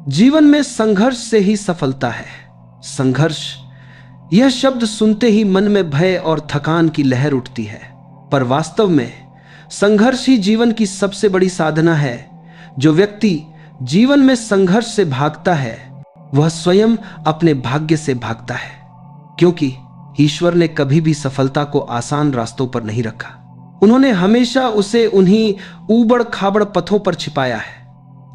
जीवन में संघर्ष से ही सफलता है। संघर्ष, यह शब्द सुनते ही मन में भय और थकान की लहर उठती है, पर वास्तव में संघर्ष ही जीवन की सबसे बड़ी साधना है। जो व्यक्ति जीवन में संघर्ष से भागता है वह स्वयं अपने भाग्य से भागता है, क्योंकि ईश्वर ने कभी भी सफलता को आसान रास्तों पर नहीं रखा। उन्होंने हमेशा उसे उन्हीं ऊबड़ खाबड़ पथों पर छिपाया है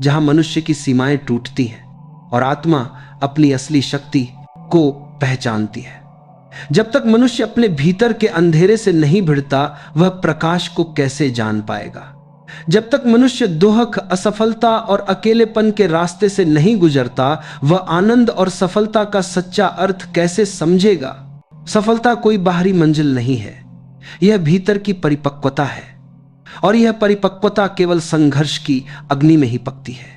जहां मनुष्य की सीमाएं टूटती हैं और आत्मा अपनी असली शक्ति को पहचानती है। जब तक मनुष्य अपने भीतर के अंधेरे से नहीं भिड़ता वह प्रकाश को कैसे जान पाएगा। जब तक मनुष्य दुख, असफलता और अकेलेपन के रास्ते से नहीं गुजरता वह आनंद और सफलता का सच्चा अर्थ कैसे समझेगा। सफलता कोई बाहरी मंजिल नहीं है, यह भीतर की परिपक्वता है, और यह परिपक्वता केवल संघर्ष की अग्नि में ही पकती है।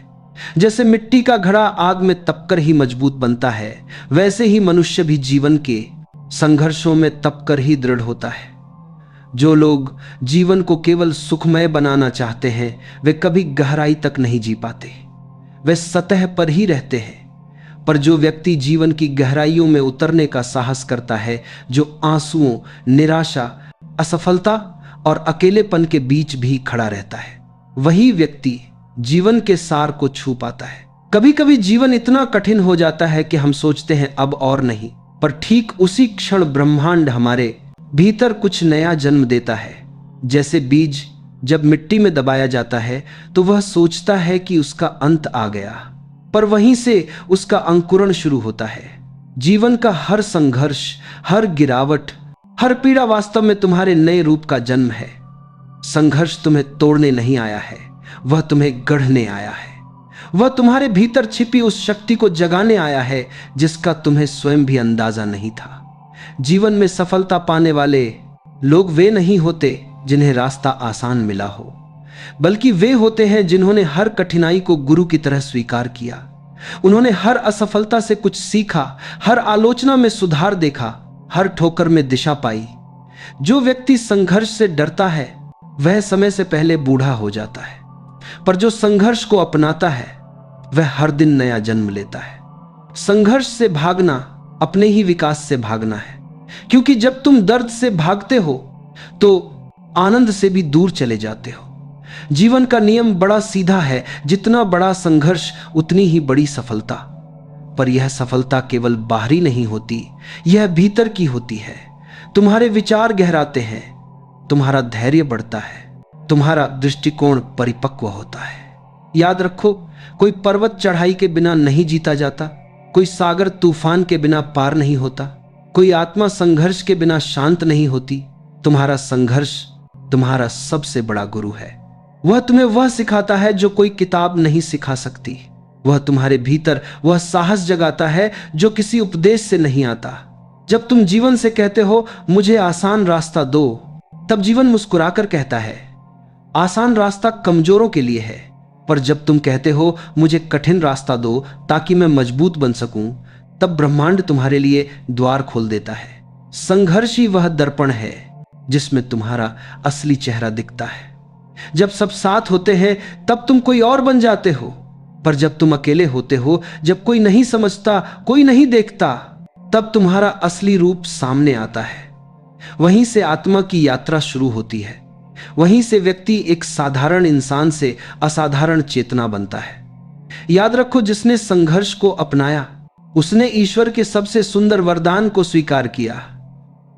जैसे मिट्टी का घड़ा आग में तपकर ही मजबूत बनता है, वैसे ही मनुष्य भी जीवन के संघर्षों में तपकर ही दृढ़ होता है। जो लोग जीवन को केवल सुखमय बनाना चाहते हैं वे कभी गहराई तक नहीं जी पाते, वे सतह पर ही रहते हैं। पर जो व्यक्ति जीवन की गहराइयों में उतरने का साहस करता है, जो आंसुओं, निराशा, असफलता और अकेलेपन के बीच भी खड़ा रहता है, वही व्यक्ति जीवन के सार को छू पाता है। कभी कभी जीवन इतना कठिन हो जाता है कि हम सोचते हैं अब और नहीं, पर ठीक उसी क्षण ब्रह्मांड हमारे भीतर कुछ नया जन्म देता है। जैसे बीज जब मिट्टी में दबाया जाता है तो वह सोचता है कि उसका अंत आ गया, पर वहीं से उसका अंकुरण शुरू होता है। जीवन का हर संघर्ष, हर गिरावट, हर पीड़ा वास्तव में तुम्हारे नए रूप का जन्म है। संघर्ष तुम्हें तोड़ने नहीं आया है, वह तुम्हें गढ़ने आया है। वह तुम्हारे भीतर छिपी उस शक्ति को जगाने आया है जिसका तुम्हें स्वयं भी अंदाजा नहीं था। जीवन में सफलता पाने वाले लोग वे नहीं होते जिन्हें रास्ता आसान मिला हो, बल्कि वे होते हैं जिन्होंने हर कठिनाई को गुरु की तरह स्वीकार किया। उन्होंने हर असफलता से कुछ सीखा, हर आलोचना में सुधार देखा, हर ठोकर में दिशा पाई। जो व्यक्ति संघर्ष से डरता है वह समय से पहले बूढ़ा हो जाता है, पर जो संघर्ष को अपनाता है वह हर दिन नया जन्म लेता है। संघर्ष से भागना अपने ही विकास से भागना है, क्योंकि जब तुम दर्द से भागते हो तो आनंद से भी दूर चले जाते हो। जीवन का नियम बड़ा सीधा है, जितना बड़ा संघर्ष उतनी ही बड़ी सफलता। पर यह सफलता केवल बाहरी नहीं होती, यह भीतर की होती है। तुम्हारे विचार गहराते हैं, तुम्हारा धैर्य बढ़ता है, तुम्हारा दृष्टिकोण परिपक्व होता है। याद रखो, कोई पर्वत चढ़ाई के बिना नहीं जीता जाता, कोई सागर तूफान के बिना पार नहीं होता, कोई आत्मा संघर्ष के बिना शांत नहीं होती। तुम्हारा संघर्ष तुम्हारा सबसे बड़ा गुरु है। वह तुम्हें वह सिखाता है जो कोई किताब नहीं सिखा सकती। वह तुम्हारे भीतर वह साहस जगाता है जो किसी उपदेश से नहीं आता। जब तुम जीवन से कहते हो मुझे आसान रास्ता दो, तब जीवन मुस्कुराकर कहता है आसान रास्ता कमजोरों के लिए है। पर जब तुम कहते हो मुझे कठिन रास्ता दो ताकि मैं मजबूत बन सकूं, तब ब्रह्मांड तुम्हारे लिए द्वार खोल देता है। संघर्ष ही वह दर्पण है जिसमें तुम्हारा असली चेहरा दिखता है। जब सब साथ होते हैं तब तुम कोई और बन जाते हो, पर जब तुम अकेले होते हो, जब कोई नहीं समझता, कोई नहीं देखता, तब तुम्हारा असली रूप सामने आता है। वहीं से आत्मा की यात्रा शुरू होती है। वहीं से व्यक्ति एक साधारण इंसान से असाधारण चेतना बनता है। याद रखो, जिसने संघर्ष को अपनाया उसने ईश्वर के सबसे सुंदर वरदान को स्वीकार किया,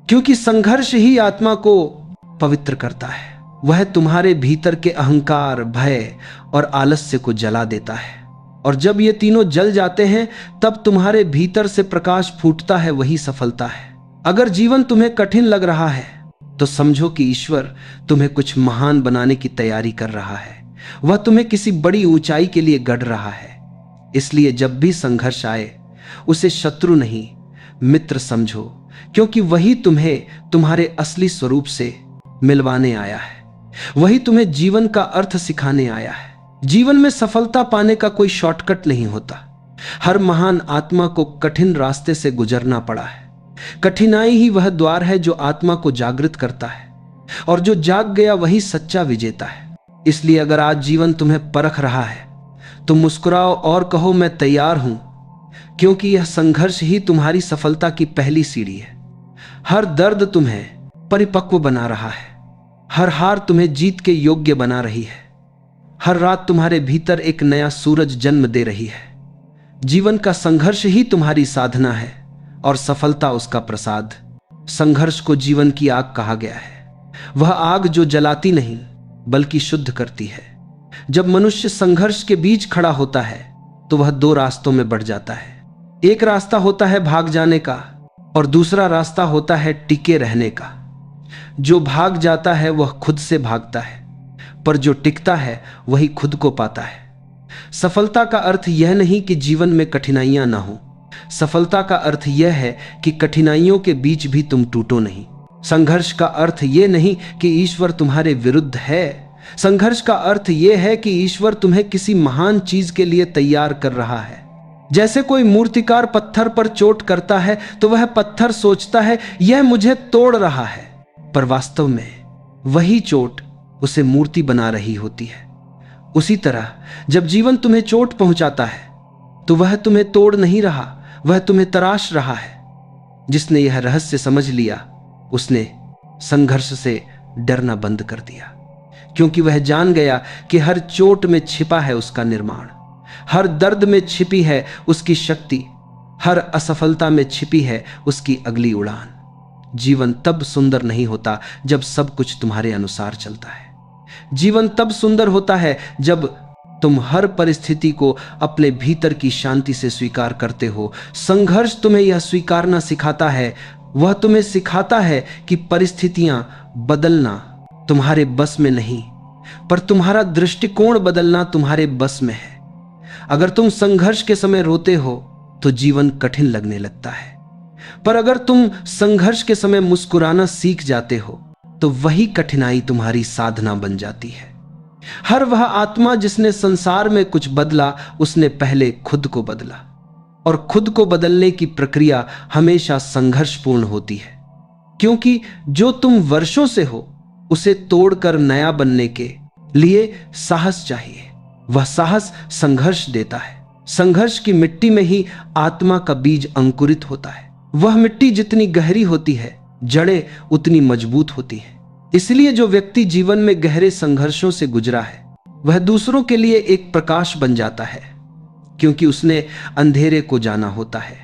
क्योंकि संघर्ष ही आत्मा को पवित्र करता है। वह तुम्हारे भीतर के अहंकार, भय और आलस्य को जला देता है, और जब ये तीनों जल जाते हैं तब तुम्हारे भीतर से प्रकाश फूटता है। वही सफलता है। अगर जीवन तुम्हें कठिन लग रहा है तो समझो कि ईश्वर तुम्हें कुछ महान बनाने की तैयारी कर रहा है। वह तुम्हें किसी बड़ी ऊंचाई के लिए गढ़ रहा है। इसलिए जब भी संघर्ष आए उसे शत्रु नहीं मित्र समझो, क्योंकि वही तुम्हें तुम्हारे असली स्वरूप से मिलवाने आया है। वही तुम्हें जीवन का अर्थ सिखाने आया है। जीवन में सफलता पाने का कोई शॉर्टकट नहीं होता। हर महान आत्मा को कठिन रास्ते से गुजरना पड़ा है। कठिनाई ही वह द्वार है जो आत्मा को जागृत करता है, और जो जाग गया वही सच्चा विजेता है। इसलिए अगर आज जीवन तुम्हें परख रहा है तुम मुस्कुराओ और कहो मैं तैयार हूं, क्योंकि यह संघर्ष ही तुम्हारी सफलता की पहली सीढ़ी है। हर दर्द तुम्हें परिपक्व बना रहा है, हर हार तुम्हें जीत के योग्य बना रही है, हर रात तुम्हारे भीतर एक नया सूरज जन्म दे रही है। जीवन का संघर्ष ही तुम्हारी साधना है और सफलता उसका प्रसाद। संघर्ष को जीवन की आग कहा गया है, वह आग जो जलाती नहीं बल्कि शुद्ध करती है। जब मनुष्य संघर्ष के बीच खड़ा होता है तो वह दो रास्तों में बढ़ जाता है। एक रास्ता होता है भाग जाने का और दूसरा रास्ता होता है टिके रहने का। जो भाग जाता है वह खुद से भागता है, पर जो टिकता है वही खुद को पाता है। सफलता का अर्थ यह नहीं कि जीवन में कठिनाइयां ना हो, सफलता का अर्थ यह है कि कठिनाइयों के बीच भी तुम टूटो नहीं। संघर्ष का अर्थ यह नहीं कि ईश्वर तुम्हारे विरुद्ध है, संघर्ष का अर्थ यह है कि ईश्वर तुम्हें किसी महान चीज के लिए तैयार कर रहा है। जैसे कोई मूर्तिकार पत्थर पर चोट करता है तो वह पत्थर सोचता है यह मुझे तोड़ रहा है, पर वास्तव में वही चोट उसे मूर्ति बना रही होती है। उसी तरह जब जीवन तुम्हें चोट पहुंचाता है तो वह तुम्हें तोड़ नहीं रहा, वह तुम्हें तराश रहा है। जिसने यह रहस्य समझ लिया उसने संघर्ष से डरना बंद कर दिया, क्योंकि वह जान गया कि हर चोट में छिपा है उसका निर्माण, हर दर्द में छिपी है उसकी शक्ति, हर असफलता में छिपी है उसकी अगली उड़ान। जीवन तब सुंदर नहीं होता जब सब कुछ तुम्हारे अनुसार चलता है। जीवन तब सुंदर होता है जब तुम हर परिस्थिति को अपने भीतर की शांति से स्वीकार करते हो। संघर्ष तुम्हें यह स्वीकारना सिखाता है, वह तुम्हें सिखाता है कि परिस्थितियां बदलना तुम्हारे बस में नहीं, पर तुम्हारा दृष्टिकोण बदलना तुम्हारे बस में है। अगर तुम संघर्ष के समय रोते हो तो जीवन कठिन लगने लगता है, पर अगर तुम संघर्ष के समय मुस्कुराना सीख जाते हो तो वही कठिनाई तुम्हारी साधना बन जाती है। हर वह आत्मा जिसने संसार में कुछ बदला उसने पहले खुद को बदला, और खुद को बदलने की प्रक्रिया हमेशा संघर्षपूर्ण होती है, क्योंकि जो तुम वर्षों से हो उसे तोड़कर नया बनने के लिए साहस चाहिए। वह साहस संघर्ष देता है। संघर्ष की मिट्टी में ही आत्मा का बीज अंकुरित होता है। वह मिट्टी जितनी गहरी होती है जड़ें उतनी मजबूत होती हैं। इसलिए जो व्यक्ति जीवन में गहरे संघर्षों से गुजरा है वह दूसरों के लिए एक प्रकाश बन जाता है, क्योंकि उसने अंधेरे को जाना होता है।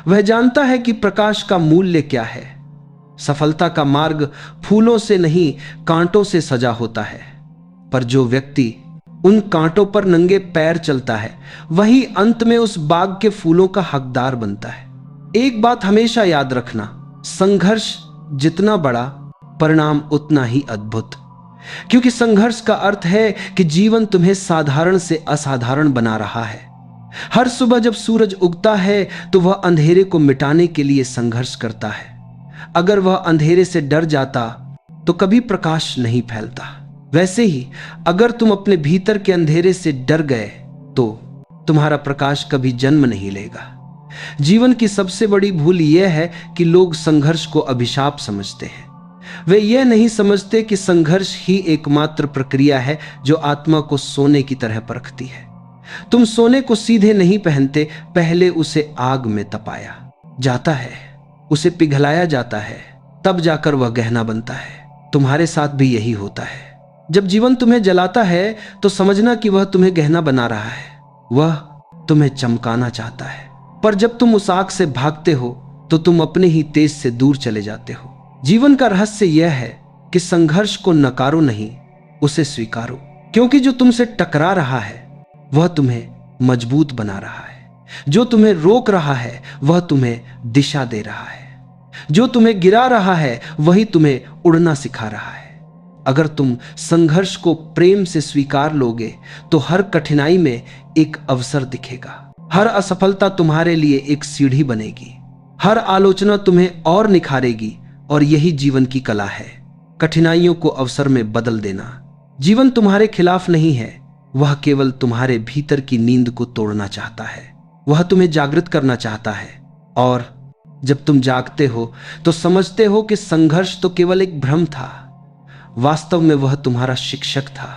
वह जानता है कि प्रकाश का मूल्य क्या है। सफलता का मार्ग फूलों से नहीं कांटों से सजा होता है, पर जो व्यक्ति उन कांटों पर नंगे पैर चलता है वही अंत में उस बाग के फूलों का हकदार बनता है। एक बात हमेशा याद रखना, संघर्ष जितना बड़ा परिणाम उतना ही अद्भुत, क्योंकि संघर्ष का अर्थ है कि जीवन तुम्हें साधारण से असाधारण बना रहा है। हर सुबह जब सूरज उगता है तो वह अंधेरे को मिटाने के लिए संघर्ष करता है। अगर वह अंधेरे से डर जाता तो कभी प्रकाश नहीं फैलता। वैसे ही अगर तुम अपने भीतर के अंधेरे से डर गए तो तुम्हारा प्रकाश कभी जन्म नहीं लेगा। जीवन की सबसे बड़ी भूल यह है कि लोग संघर्ष को अभिशाप समझते हैं। वे यह नहीं समझते कि संघर्ष ही एकमात्र प्रक्रिया है जो आत्मा को सोने की तरह परखती है। तुम सोने को सीधे नहीं पहनते, पहले उसे आग में तपाया जाता है, उसे पिघलाया जाता है, तब जाकर वह गहना बनता है। तुम्हारे साथ भी यही होता है। जब जीवन तुम्हें जलाता है तो समझना कि वह तुम्हें गहना बना रहा है, वह तुम्हें चमकाना चाहता है। पर जब तुम उस आग से भागते हो तो तुम अपने ही तेज से दूर चले जाते हो। जीवन का रहस्य यह है कि संघर्ष को नकारो नहीं, उसे स्वीकारो, क्योंकि जो तुमसे टकरा रहा है वह तुम्हें मजबूत बना रहा है। जो तुम्हें रोक रहा है वह तुम्हें दिशा दे रहा है। जो तुम्हें गिरा रहा है वही तुम्हें उड़ना सिखा रहा है। अगर तुम संघर्ष को प्रेम से स्वीकार लोगे तो हर कठिनाई में एक अवसर दिखेगा। हर असफलता तुम्हारे लिए एक सीढ़ी बनेगी। हर आलोचना तुम्हें और निखारेगी, और यही जीवन की कला है, कठिनाइयों को अवसर में बदल देना। जीवन तुम्हारे खिलाफ नहीं है, वह केवल तुम्हारे भीतर की नींद को तोड़ना चाहता है। वह तुम्हें जागृत करना चाहता है, और जब तुम जागते हो तो समझते हो कि संघर्ष तो केवल एक भ्रम था, वास्तव में वह तुम्हारा शिक्षक था।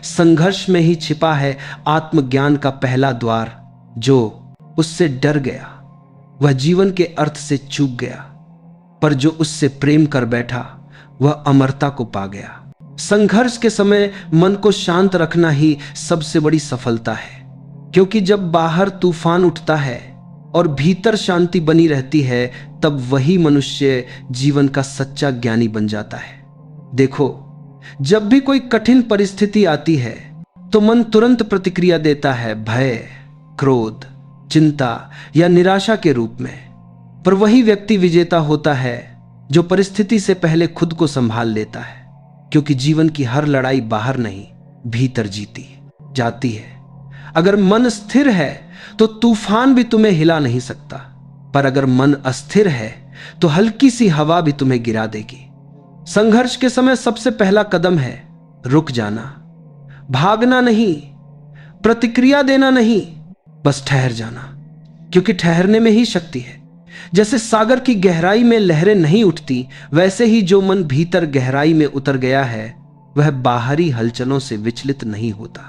संघर्ष में ही छिपा है आत्मज्ञान का पहला द्वार। जो उससे डर गया वह जीवन के अर्थ से चूक गया, पर जो उससे प्रेम कर बैठा वह अमरता को पा गया। संघर्ष के समय मन को शांत रखना ही सबसे बड़ी सफलता है, क्योंकि जब बाहर तूफान उठता है और भीतर शांति बनी रहती है, तब वही मनुष्य जीवन का सच्चा ज्ञानी बन जाता है। देखो, जब भी कोई कठिन परिस्थिति आती है तो मन तुरंत प्रतिक्रिया देता है, भय, क्रोध, चिंता या निराशा के रूप में। पर वही व्यक्ति विजेता होता है जो परिस्थिति से पहले खुद को संभाल लेता है, क्योंकि जीवन की हर लड़ाई बाहर नहीं, भीतर जीती जाती है। अगर मन स्थिर है तो तूफान भी तुम्हें हिला नहीं सकता, पर अगर मन अस्थिर है तो हल्की सी हवा भी तुम्हें गिरा देगी। संघर्ष के समय सबसे पहला कदम है रुक जाना। भागना नहीं, प्रतिक्रिया देना नहीं, बस ठहर जाना, क्योंकि ठहरने में ही शक्ति है। जैसे सागर की गहराई में लहरें नहीं उठती, वैसे ही जो मन भीतर गहराई में उतर गया है वह बाहरी हलचलों से विचलित नहीं होता।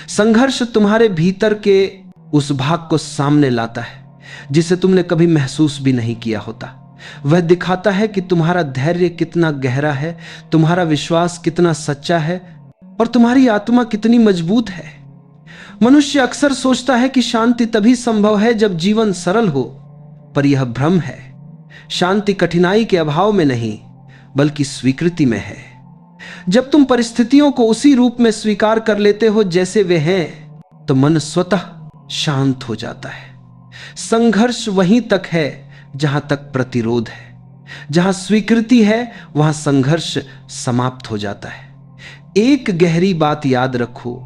संघर्ष तुम्हारे भीतर के उस भाग को सामने लाता है जिसे तुमने कभी महसूस भी नहीं किया होता। वह दिखाता है कि तुम्हारा धैर्य कितना गहरा है, तुम्हारा विश्वास कितना सच्चा है और तुम्हारी आत्मा कितनी मजबूत है। मनुष्य अक्सर सोचता है कि शांति तभी संभव है जब जीवन सरल हो, पर यह भ्रम है। शांति कठिनाई के अभाव में नहीं, बल्कि स्वीकृति में है। जब तुम परिस्थितियों को उसी रूप में स्वीकार कर लेते हो जैसे वे हैं, तो मन स्वतः शांत हो जाता है। संघर्ष वहीं तक है जहां तक प्रतिरोध है। जहां स्वीकृति है वहां संघर्ष समाप्त हो जाता है। एक गहरी बात याद रखो,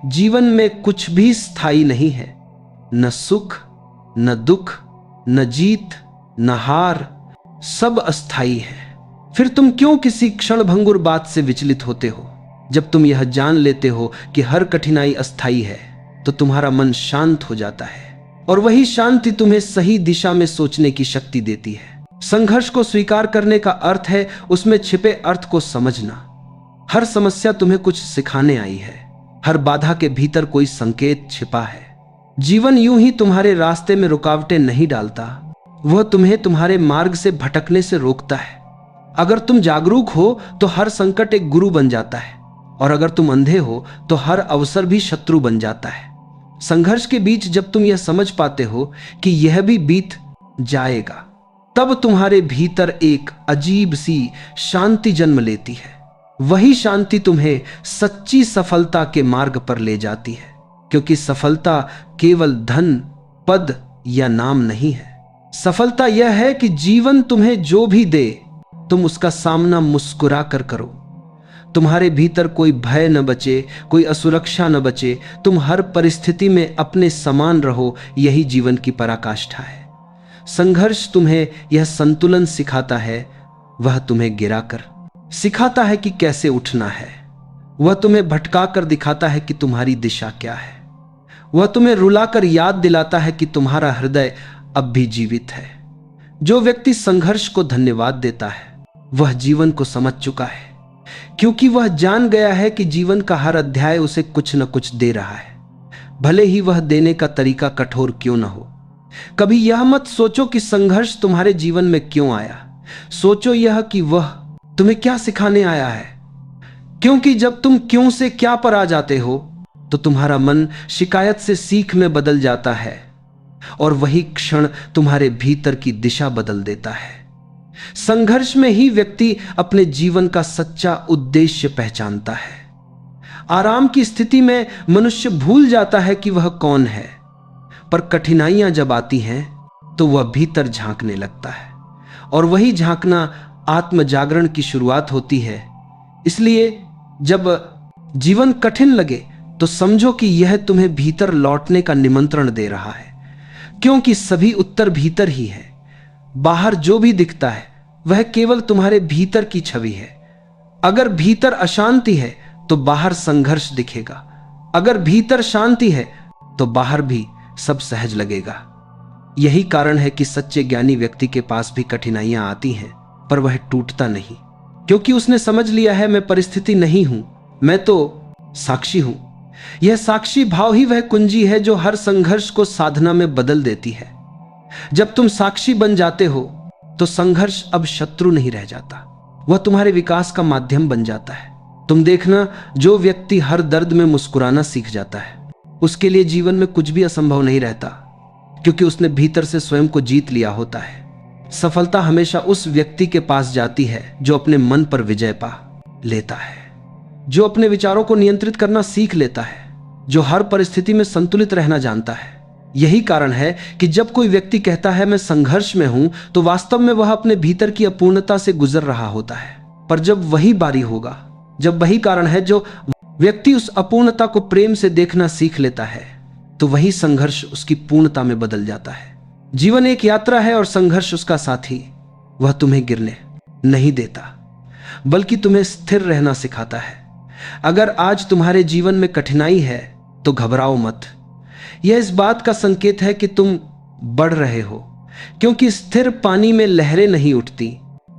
जीवन में कुछ भी स्थायी नहीं है। न सुख, न दुख, न जीत, न हार, सब अस्थाई है। फिर तुम क्यों किसी क्षणभंगुर बात से विचलित होते हो? जब तुम यह जान लेते हो कि हर कठिनाई अस्थाई है, तो तुम्हारा मन शांत हो जाता है, और वही शांति तुम्हें सही दिशा में सोचने की शक्ति देती है। संघर्ष को स्वीकार करने का अर्थ है उसमें छिपे अर्थ को समझना। हर समस्या तुम्हें कुछ सिखाने आई है। हर बाधा के भीतर कोई संकेत छिपा है। जीवन यूं ही तुम्हारे रास्ते में रुकावटें नहीं डालता, वह तुम्हें तुम्हारे मार्ग से भटकने से रोकता है। अगर तुम जागरूक हो तो हर संकट एक गुरु बन जाता है, और अगर तुम अंधे हो तो हर अवसर भी शत्रु बन जाता है। संघर्ष के बीच जब तुम यह समझ पाते हो कि यह भी बीत जाएगा, तब तुम्हारे भीतर एक अजीब सी शांति जन्म लेती है। वही शांति तुम्हें सच्ची सफलता के मार्ग पर ले जाती है, क्योंकि सफलता केवल धन, पद या नाम नहीं है। सफलता यह है कि जीवन तुम्हें जो भी दे, तुम उसका सामना मुस्कुरा कर करो। तुम्हारे भीतर कोई भय न बचे, कोई असुरक्षा न बचे। तुम हर परिस्थिति में अपने समान रहो, यही जीवन की पराकाष्ठा है। संघर्ष तुम्हें यह संतुलन सिखाता है। वह तुम्हें गिराकर सिखाता है कि कैसे उठना है। वह तुम्हें भटका कर दिखाता है कि तुम्हारी दिशा क्या है। वह तुम्हें रुलाकर याद दिलाता है कि तुम्हारा हृदय अब भी जीवित है। जो व्यक्ति संघर्ष को धन्यवाद देता है वह जीवन को समझ चुका है, क्योंकि वह जान गया है कि जीवन का हर अध्याय उसे कुछ न कुछ दे रहा है, भले ही वह देने का तरीका कठोर क्यों न हो। कभी यह मत सोचो कि संघर्ष तुम्हारे जीवन में क्यों आया। सोचो यह कि वह तुम्हें क्या सिखाने आया है, क्योंकि जब तुम क्यों से क्या पर आ जाते हो तो तुम्हारा मन शिकायत से सीख में बदल जाता है, और वही क्षण तुम्हारे भीतर की दिशा बदल देता है। संघर्ष में ही व्यक्ति अपने जीवन का सच्चा उद्देश्य पहचानता है। आराम की स्थिति में मनुष्य भूल जाता है कि वह कौन है, पर कठिनाइयां जब आती हैं तो वह भीतर झांकने लगता है, और वही झांकना आत्म जागरण की शुरुआत होती है। इसलिए जब जीवन कठिन लगे तो समझो कि यह तुम्हें भीतर लौटने का निमंत्रण दे रहा है, क्योंकि सभी उत्तर भीतर ही है। बाहर जो भी दिखता है वह केवल तुम्हारे भीतर की छवि है। अगर भीतर अशांति है तो बाहर संघर्ष दिखेगा, अगर भीतर शांति है तो बाहर भी सब सहज लगेगा। यही कारण है कि सच्चे ज्ञानी व्यक्ति के पास भी कठिनाइयां आती हैं, पर वह टूटता नहीं, क्योंकि उसने समझ लिया है मैं परिस्थिति नहीं हूं, मैं तो साक्षी हूं। यह साक्षी भाव ही वह कुंजी है जो हर संघर्ष को साधना में बदल देती है। जब तुम साक्षी बन जाते हो तो संघर्ष अब शत्रु नहीं रह जाता, वह तुम्हारे विकास का माध्यम बन जाता है। तुम देखना, जो व्यक्ति हर दर्द में मुस्कुराना सीख जाता है उसके लिए जीवन में कुछ भी असंभव नहीं रहता, क्योंकि उसने भीतर से स्वयं को जीत लिया होता है। सफलता हमेशा उस व्यक्ति के पास जाती है जो अपने मन पर विजय पा लेता है, जो अपने विचारों को नियंत्रित करना सीख लेता है, जो हर परिस्थिति में संतुलित रहना जानता है। यही कारण है कि जब कोई व्यक्ति कहता है मैं संघर्ष में हूं, तो वास्तव में वह अपने भीतर की अपूर्णता से गुजर रहा होता है। पर जब वही बारी होगा, जब वही कारण है, जो व्यक्ति उस अपूर्णता को प्रेम से देखना सीख लेता है, तो वही संघर्ष उसकी पूर्णता में बदल जाता है। जीवन एक यात्रा है और संघर्ष उसका साथी। वह तुम्हें गिरने नहीं देता, बल्कि तुम्हें स्थिर रहना सिखाता है। अगर आज तुम्हारे जीवन में कठिनाई है तो घबराओ मत। यह इस बात का संकेत है कि तुम बढ़ रहे हो, क्योंकि स्थिर पानी में लहरें नहीं उठती,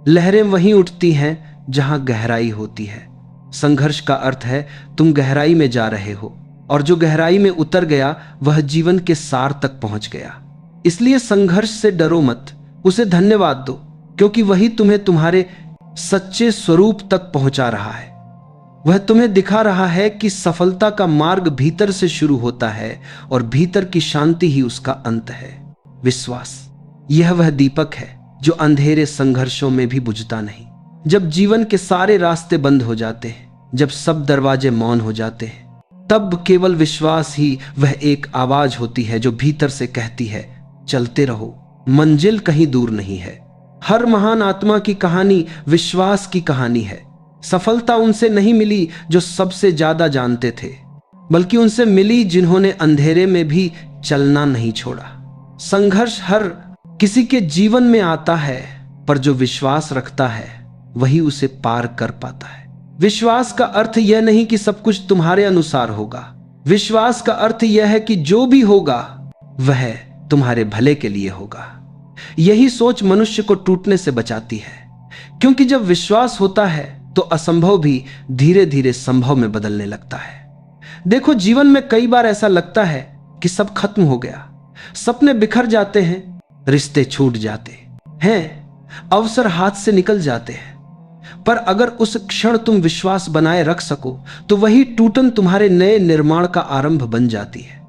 लहरें वहीं उठती हैं जहां गहराई होती है। संघर्ष का अर्थ है तुम गहराई में जा रहे हो, और जो गहराई में उतर गया वह जीवन के सार तक पहुंच गया। इसलिए संघर्ष से डरो मत, उसे धन्यवाद दो, क्योंकि वही तुम्हें तुम्हारे सच्चे स्वरूप तक पहुंचा रहा है। वह तुम्हें दिखा रहा है कि सफलता का मार्ग भीतर से शुरू होता है और भीतर की शांति ही उसका अंत है। विश्वास, यह वह दीपक है जो अंधेरे संघर्षों में भी बुझता नहीं। जब जीवन के सारे रास्ते बंद हो जाते हैं, जब सब दरवाजे मौन हो जाते हैं, तब केवल विश्वास ही वह एक आवाज होती है जो भीतर से कहती है चलते रहो, मंजिल कहीं दूर नहीं है। हर महान आत्मा की कहानी विश्वास की कहानी है। सफलता उनसे नहीं मिली जो सबसे ज्यादा जानते थे, बल्कि उनसे मिली जिन्होंने अंधेरे में भी चलना नहीं छोड़ा। संघर्ष हर किसी के जीवन में आता है, पर जो विश्वास रखता है वही उसे पार कर पाता है। विश्वास का अर्थ यह नहीं कि सब कुछ तुम्हारे अनुसार होगा। विश्वास का अर्थ यह है कि जो भी होगा वह तुम्हारे भले के लिए होगा। यही सोच मनुष्य को टूटने से बचाती है, क्योंकि जब विश्वास होता है तो असंभव भी धीरे धीरे संभव में बदलने लगता है। देखो, जीवन में कई बार ऐसा लगता है कि सब खत्म हो गया, सपने बिखर जाते हैं, रिश्ते छूट जाते हैं, अवसर हाथ से निकल जाते हैं। पर अगर उस क्षण तुम विश्वास बनाए रख सको तो वही टूटन तुम्हारे नए निर्माण का आरंभ बन जाती है।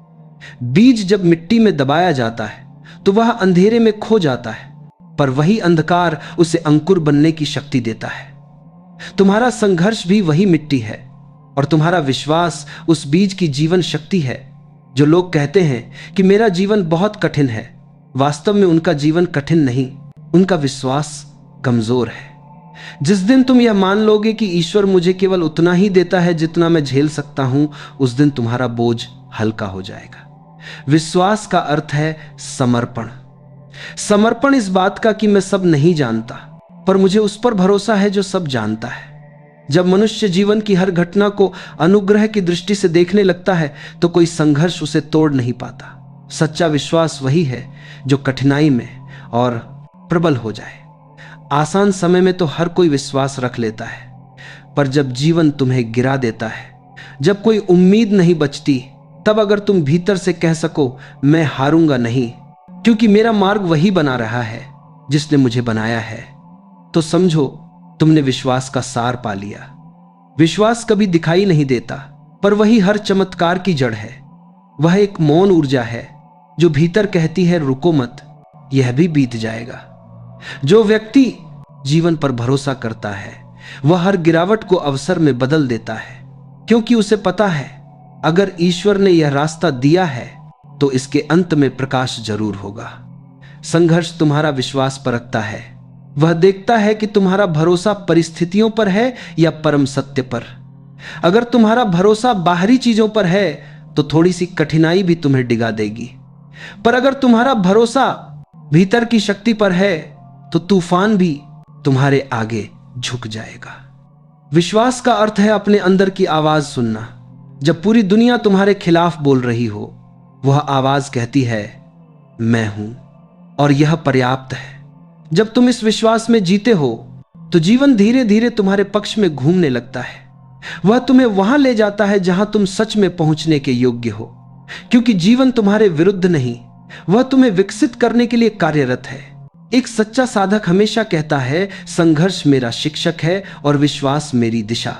बीज जब मिट्टी में दबाया जाता है तो वह अंधेरे में खो जाता है, पर वही अंधकार उसे अंकुर बनने की शक्ति देता है। तुम्हारा संघर्ष भी वही मिट्टी है, और तुम्हारा विश्वास उस बीज की जीवन शक्ति है। जो लोग कहते हैं कि मेरा जीवन बहुत कठिन है, वास्तव में उनका जीवन कठिन नहीं, उनका विश्वास कमजोर है। जिस दिन तुम यह मान लोगे कि ईश्वर मुझे केवल उतना ही देता है जितना मैं झेल सकता हूं, उस दिन तुम्हारा बोझ हल्का हो जाएगा। विश्वास का अर्थ है समर्पण। समर्पण इस बात का कि मैं सब नहीं जानता, पर मुझे उस पर भरोसा है जो सब जानता है। जब मनुष्य जीवन की हर घटना को अनुग्रह की दृष्टि से देखने लगता है तो कोई संघर्ष उसे तोड़ नहीं पाता। सच्चा विश्वास वही है जो कठिनाई में और प्रबल हो जाए। आसान समय में तो हर कोई विश्वास रख लेता है, पर जब जीवन तुम्हें गिरा देता है, जब कोई उम्मीद नहीं बचती, तब अगर तुम भीतर से कह सको मैं हारूंगा नहीं, क्योंकि मेरा मार्ग वही बना रहा है जिसने मुझे बनाया है, तो समझो तुमने विश्वास का सार पा लिया। विश्वास कभी दिखाई नहीं देता, पर वही हर चमत्कार की जड़ है। वह एक मौन ऊर्जा है जो भीतर कहती है रुको मत, यह भी बीत जाएगा। जो व्यक्ति जीवन पर भरोसा करता है वह हर गिरावट को अवसर में बदल देता है, क्योंकि उसे पता है अगर ईश्वर ने यह रास्ता दिया है तो इसके अंत में प्रकाश जरूर होगा। संघर्ष तुम्हारा विश्वास परखता है। वह देखता है कि तुम्हारा भरोसा परिस्थितियों पर है या परम सत्य पर। अगर तुम्हारा भरोसा बाहरी चीजों पर है तो थोड़ी सी कठिनाई भी तुम्हें डिगा देगी, पर अगर तुम्हारा भरोसा भीतर की शक्ति पर है तो तूफान भी तुम्हारे आगे झुक जाएगा। विश्वास का अर्थ है अपने अंदर की आवाज सुनना। जब पूरी दुनिया तुम्हारे खिलाफ बोल रही हो, वह आवाज कहती है मैं हूं, और यह पर्याप्त है। जब तुम इस विश्वास में जीते हो तो जीवन धीरे धीरे तुम्हारे पक्ष में घूमने लगता है। वह तुम्हें वहां ले जाता है जहां तुम सच में पहुंचने के योग्य हो, क्योंकि जीवन तुम्हारे विरुद्ध नहीं, वह तुम्हें विकसित करने के लिए कार्यरत है। एक सच्चा साधक हमेशा कहता है, संघर्ष मेरा शिक्षक है और विश्वास मेरी दिशा।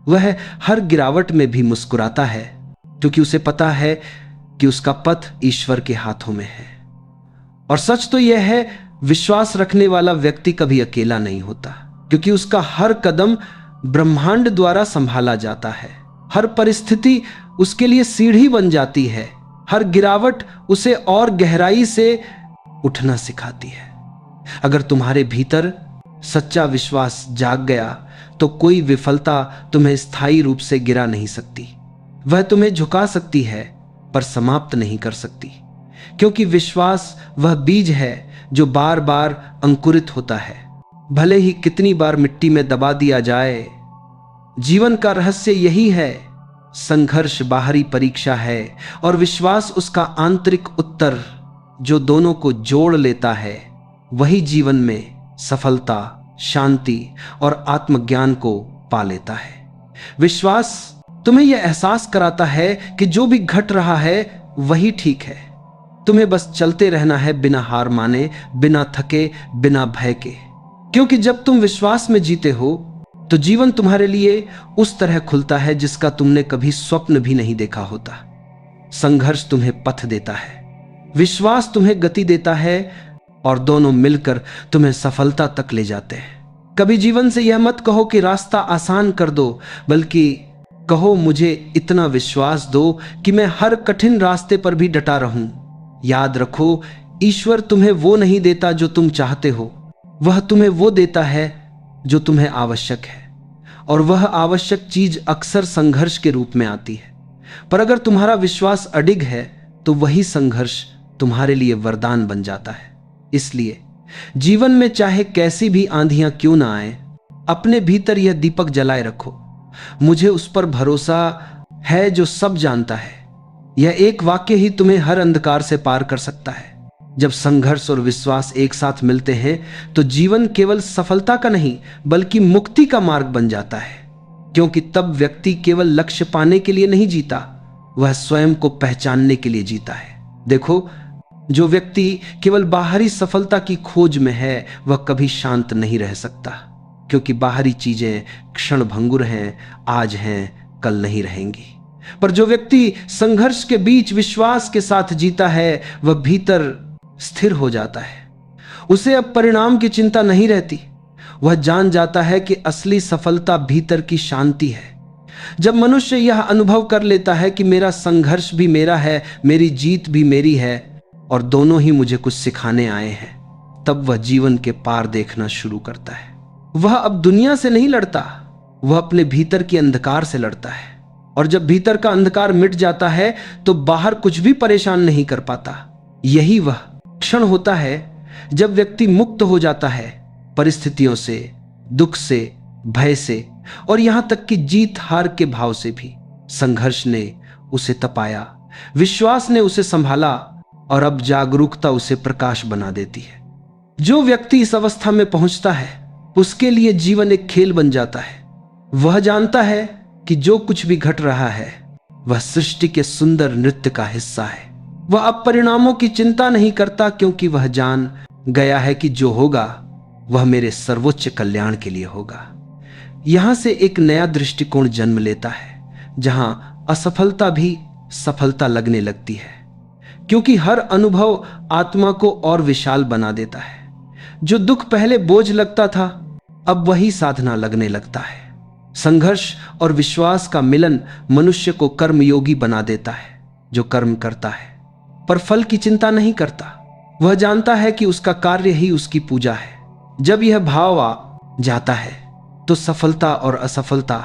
वह हर गिरावट में भी मुस्कुराता है, क्योंकि उसे पता है कि उसका पथ ईश्वर के हाथों में है। और सच तो यह है, विश्वास रखने वाला व्यक्ति कभी अकेला नहीं होता, क्योंकि उसका हर कदम ब्रह्मांड द्वारा संभाला जाता है। हर परिस्थिति उसके लिए सीढ़ी बन जाती है, हर गिरावट उसे और गहराई से उठना सिखाती है। अगर तुम्हारे भीतर सच्चा विश्वास जाग गया तो कोई विफलता तुम्हें स्थायी रूप से गिरा नहीं सकती। वह तुम्हें झुका सकती है पर समाप्त नहीं कर सकती, क्योंकि विश्वास वह बीज है जो बार बार अंकुरित होता है, भले ही कितनी बार मिट्टी में दबा दिया जाए। जीवन का रहस्य यही है, संघर्ष बाहरी परीक्षा है और विश्वास उसका आंतरिक उत्तर, जो दोनों को जोड़ लेता है। वही जीवन में सफलता, शांति और आत्मज्ञान को पा लेता है। विश्वास तुम्हें यह एहसास कराता है कि जो भी घट रहा है वही ठीक है। तुम्हें बस चलते रहना है, बिना हार माने, बिना थके, बिना भय के। क्योंकि जब तुम विश्वास में जीते हो तो जीवन तुम्हारे लिए उस तरह खुलता है जिसका तुमने कभी स्वप्न भी नहीं देखा होता। संघर्ष तुम्हें पथ देता है, विश्वास तुम्हें गति देता है, और दोनों मिलकर तुम्हें सफलता तक ले जाते हैं। कभी जीवन से यह मत कहो कि रास्ता आसान कर दो, बल्कि कहो, मुझे इतना विश्वास दो कि मैं हर कठिन रास्ते पर भी डटा रहूं। याद रखो, ईश्वर तुम्हें वो नहीं देता जो तुम चाहते हो, वह तुम्हें वो देता है जो तुम्हें आवश्यक है। और वह आवश्यक चीज अक्सर संघर्ष के रूप में आती है। पर अगर तुम्हारा विश्वास अडिग है तो वही संघर्ष तुम्हारे लिए वरदान बन जाता है। इसलिए जीवन में चाहे कैसी भी आंधियां क्यों ना आए, अपने भीतर यह दीपक जलाए रखो, मुझे उस पर भरोसा है जो सब जानता है। यह एक वाक्य ही तुम्हें हर अंधकार से पार कर सकता है। जब संघर्ष और विश्वास एक साथ मिलते हैं तो जीवन केवल सफलता का नहीं बल्कि मुक्ति का मार्ग बन जाता है। क्योंकि तब व्यक्ति केवल लक्ष्य पाने के लिए नहीं जीता, वह स्वयं को पहचानने के लिए जीता है। देखो, जो व्यक्ति केवल बाहरी सफलता की खोज में है वह कभी शांत नहीं रह सकता, क्योंकि बाहरी चीजें क्षण भंगुर हैं, आज हैं, कल नहीं रहेंगी। पर जो व्यक्ति संघर्ष के बीच विश्वास के साथ जीता है वह भीतर स्थिर हो जाता है। उसे अब परिणाम की चिंता नहीं रहती। वह जान जाता है कि असली सफलता भीतर की शांति है। जब मनुष्य यह अनुभव कर लेता है कि मेरा संघर्ष भी मेरा है, मेरी जीत भी मेरी है और दोनों ही मुझे कुछ सिखाने आए हैं, तब वह जीवन के पार देखना शुरू करता है। वह अब दुनिया से नहीं लड़ता, वह अपने भीतर के अंधकार से लड़ता है। और जब भीतर का अंधकार मिट जाता है तो बाहर कुछ भी परेशान नहीं कर पाता। यही वह क्षण होता है जब व्यक्ति मुक्त हो जाता है परिस्थितियों से, दुख से, भय से और यहां तक कि जीत हार के भाव से भी। संघर्ष ने उसे तपाया, विश्वास ने उसे संभाला और अब जागरूकता उसे प्रकाश बना देती है। जो व्यक्ति इस अवस्था में पहुंचता है उसके लिए जीवन एक खेल बन जाता है। वह जानता है कि जो कुछ भी घट रहा है वह सृष्टि के सुंदर नृत्य का हिस्सा है। वह अब परिणामों की चिंता नहीं करता, क्योंकि वह जान गया है कि जो होगा वह मेरे सर्वोच्च कल्याण के लिए होगा। यहां से एक नया दृष्टिकोण जन्म लेता है, जहां असफलता भी सफलता लगने लगती है, क्योंकि हर अनुभव आत्मा को और विशाल बना देता है। जो दुख पहले बोझ लगता था अब वही साधना लगने लगता है। संघर्ष और विश्वास का मिलन मनुष्य को कर्मयोगी बना देता है, जो कर्म करता है पर फल की चिंता नहीं करता। वह जानता है कि उसका कार्य ही उसकी पूजा है। जब यह भाव आ जाता है तो सफलता और असफलता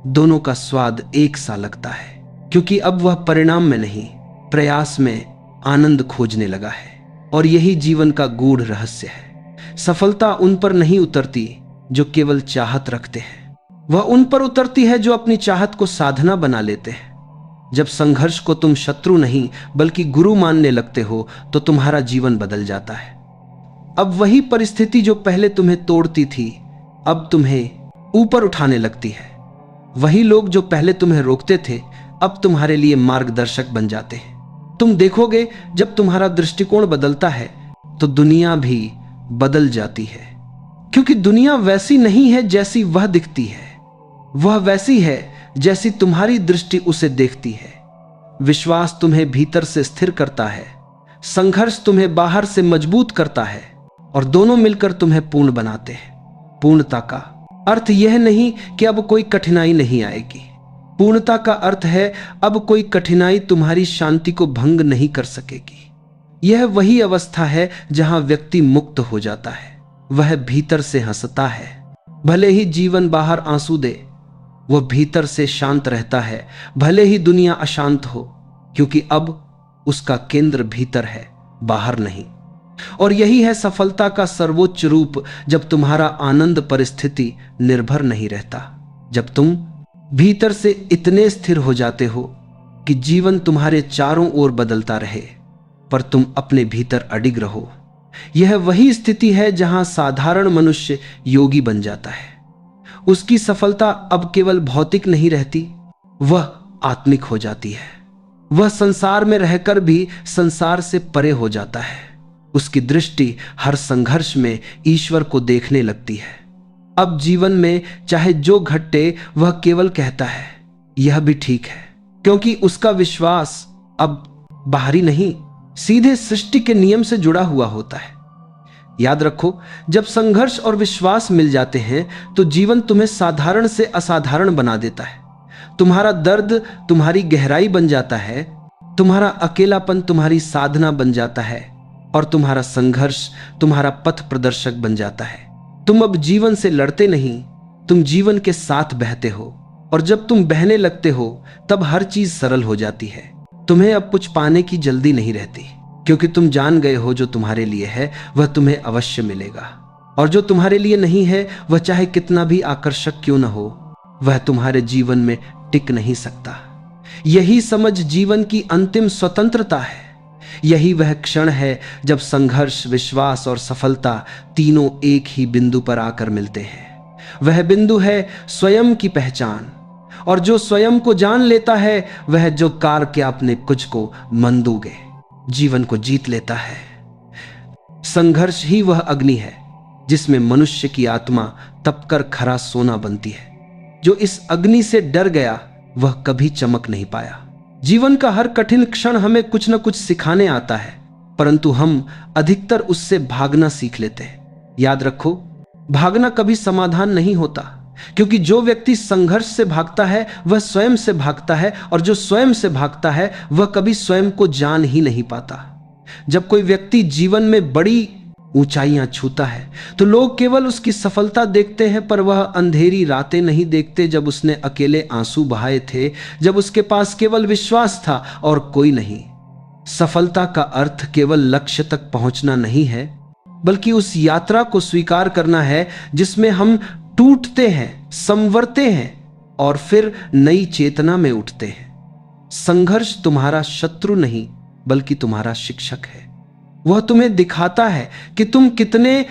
दोनों का स्वाद एक सा लगता है, क्योंकि अब वह परिणाम में नहीं, प्रयास में आनंद खोजने लगा है। और यही जीवन का गूढ़ रहस्य है। सफलता उन पर नहीं उतरती जो केवल चाहत रखते हैं, वह उन पर उतरती है जो अपनी चाहत को साधना बना लेते हैं। जब संघर्ष को तुम शत्रु नहीं बल्कि गुरु मानने लगते हो तो तुम्हारा जीवन बदल जाता है। अब वही परिस्थिति जो पहले तुम्हें तोड़ती थी अब तुम्हें ऊपर उठाने लगती है। वही लोग जो पहले तुम्हें रोकते थे अब तुम्हारे लिए मार्गदर्शक बन जाते हैं। तुम देखोगे जब तुम्हारा दृष्टिकोण बदलता है तो दुनिया भी बदल जाती है, क्योंकि दुनिया वैसी नहीं है जैसी वह दिखती है, वह वैसी है जैसी तुम्हारी दृष्टि उसे देखती है। विश्वास तुम्हें भीतर से स्थिर करता है, संघर्ष तुम्हें बाहर से मजबूत करता है, और दोनों मिलकर तुम्हें पूर्ण बनाते हैं। पूर्णता का अर्थ यह नहीं कि अब कोई कठिनाई नहीं आएगी। पूर्णता का अर्थ है अब कोई कठिनाई तुम्हारी शांति को भंग नहीं कर सकेगी। यह वही अवस्था है जहां व्यक्ति मुक्त हो जाता है, वह भीतर से हंसता है। भले ही जीवन बाहर आंसू दे, वह भीतर से शांत रहता है, भले ही दुनिया अशांत हो, क्योंकि अब उसका केंद्र भीतर है, बाहर नहीं। और यही है सफलता का सर्वोच्च रूप, जब तुम्हारा आनंद परिस्थिति निर्भर नहीं रहता, जब तुम भीतर से इतने स्थिर हो जाते हो कि जीवन तुम्हारे चारों ओर बदलता रहे पर तुम अपने भीतर अडिग रहो। यह वही स्थिति है जहां साधारण मनुष्य योगी बन जाता है। उसकी सफलता अब केवल भौतिक नहीं रहती, वह आत्मिक हो जाती है। वह संसार में रहकर भी संसार से परे हो जाता है। उसकी दृष्टि हर संघर्ष में ईश्वर को देखने लगती है। अब जीवन में चाहे जो घटे वह केवल कहता है यह भी ठीक है, क्योंकि उसका विश्वास अब बाहरी नहीं, सीधे सृष्टि के नियम से जुड़ा हुआ होता है। याद रखो, जब संघर्ष और विश्वास मिल जाते हैं तो जीवन तुम्हें साधारण से असाधारण बना देता है। तुम्हारा दर्द तुम्हारी गहराई बन जाता है, तुम्हारा अकेलापन तुम्हारी साधना बन जाता है, और तुम्हारा संघर्ष तुम्हारा पथ प्रदर्शक बन जाता है। तुम अब जीवन से लड़ते नहीं, तुम जीवन के साथ बहते हो, और जब तुम बहने लगते हो तब हर चीज सरल हो जाती है। तुम्हें अब कुछ पाने की जल्दी नहीं रहती, क्योंकि तुम जान गए हो जो तुम्हारे लिए है वह तुम्हें अवश्य मिलेगा, और जो तुम्हारे लिए नहीं है वह चाहे कितना भी आकर्षक क्यों न हो, वह तुम्हारे जीवन में टिक नहीं सकता। यही समझ जीवन की अंतिम स्वतंत्रता है। यही वह क्षण है जब संघर्ष, विश्वास और सफलता तीनों एक ही बिंदु पर आकर मिलते हैं। वह बिंदु है स्वयं की पहचान, और जो स्वयं को जान लेता है वह जो कार के अपने कुछ को मंदूगे जीवन को जीत लेता है। संघर्ष ही वह अग्नि है जिसमें मनुष्य की आत्मा तपकर खरा सोना बनती है। जो इस अग्नि से डर गया वह कभी चमक नहीं पाया। जीवन का हर कठिन क्षण हमें कुछ न कुछ सिखाने आता है, परंतु हम अधिकतर उससे भागना सीख लेते हैं। याद रखो, भागना कभी समाधान नहीं होता, क्योंकि जो व्यक्ति संघर्ष से भागता है वह स्वयं से भागता है, और जो स्वयं से भागता है वह कभी स्वयं को जान ही नहीं पाता। जब कोई व्यक्ति जीवन में बड़ी ऊंचाइयां छूता है तो लोग केवल उसकी सफलता देखते हैं, पर वह अंधेरी रातें नहीं देखते जब उसने अकेले आंसू बहाए थे, जब उसके पास केवल विश्वास था और कोई नहीं। सफलता का अर्थ केवल लक्ष्य तक पहुंचना नहीं है, बल्कि उस यात्रा को स्वीकार करना है जिसमें हम टूटते हैं, संवरते हैं और फिर नई चेतना में उठते हैं। संघर्ष तुम्हारा शत्रु नहीं बल्कि तुम्हारा शिक्षक है। वह तुम्हें दिखाता है कि तुम कितने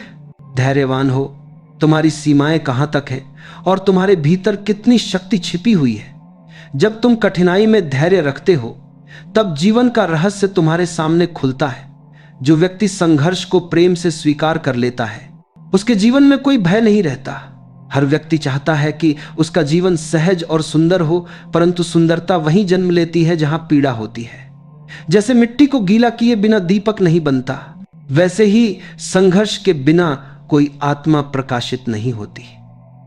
धैर्यवान हो, तुम्हारी सीमाएं कहां तक हैं और तुम्हारे भीतर कितनी शक्ति छिपी हुई है। जब तुम कठिनाई में धैर्य रखते हो तब जीवन का रहस्य तुम्हारे सामने खुलता है। जो व्यक्ति संघर्ष को प्रेम से स्वीकार कर लेता है उसके जीवन में कोई भय नहीं रहता। हर व्यक्ति चाहता है कि उसका जीवन सहज और सुंदर हो, परंतु सुंदरता वहीं जन्म लेती है जहां पीड़ा होती है। जैसे मिट्टी को गीला किए बिना दीपक नहीं बनता, वैसे ही संघर्ष के बिना कोई आत्मा प्रकाशित नहीं होती।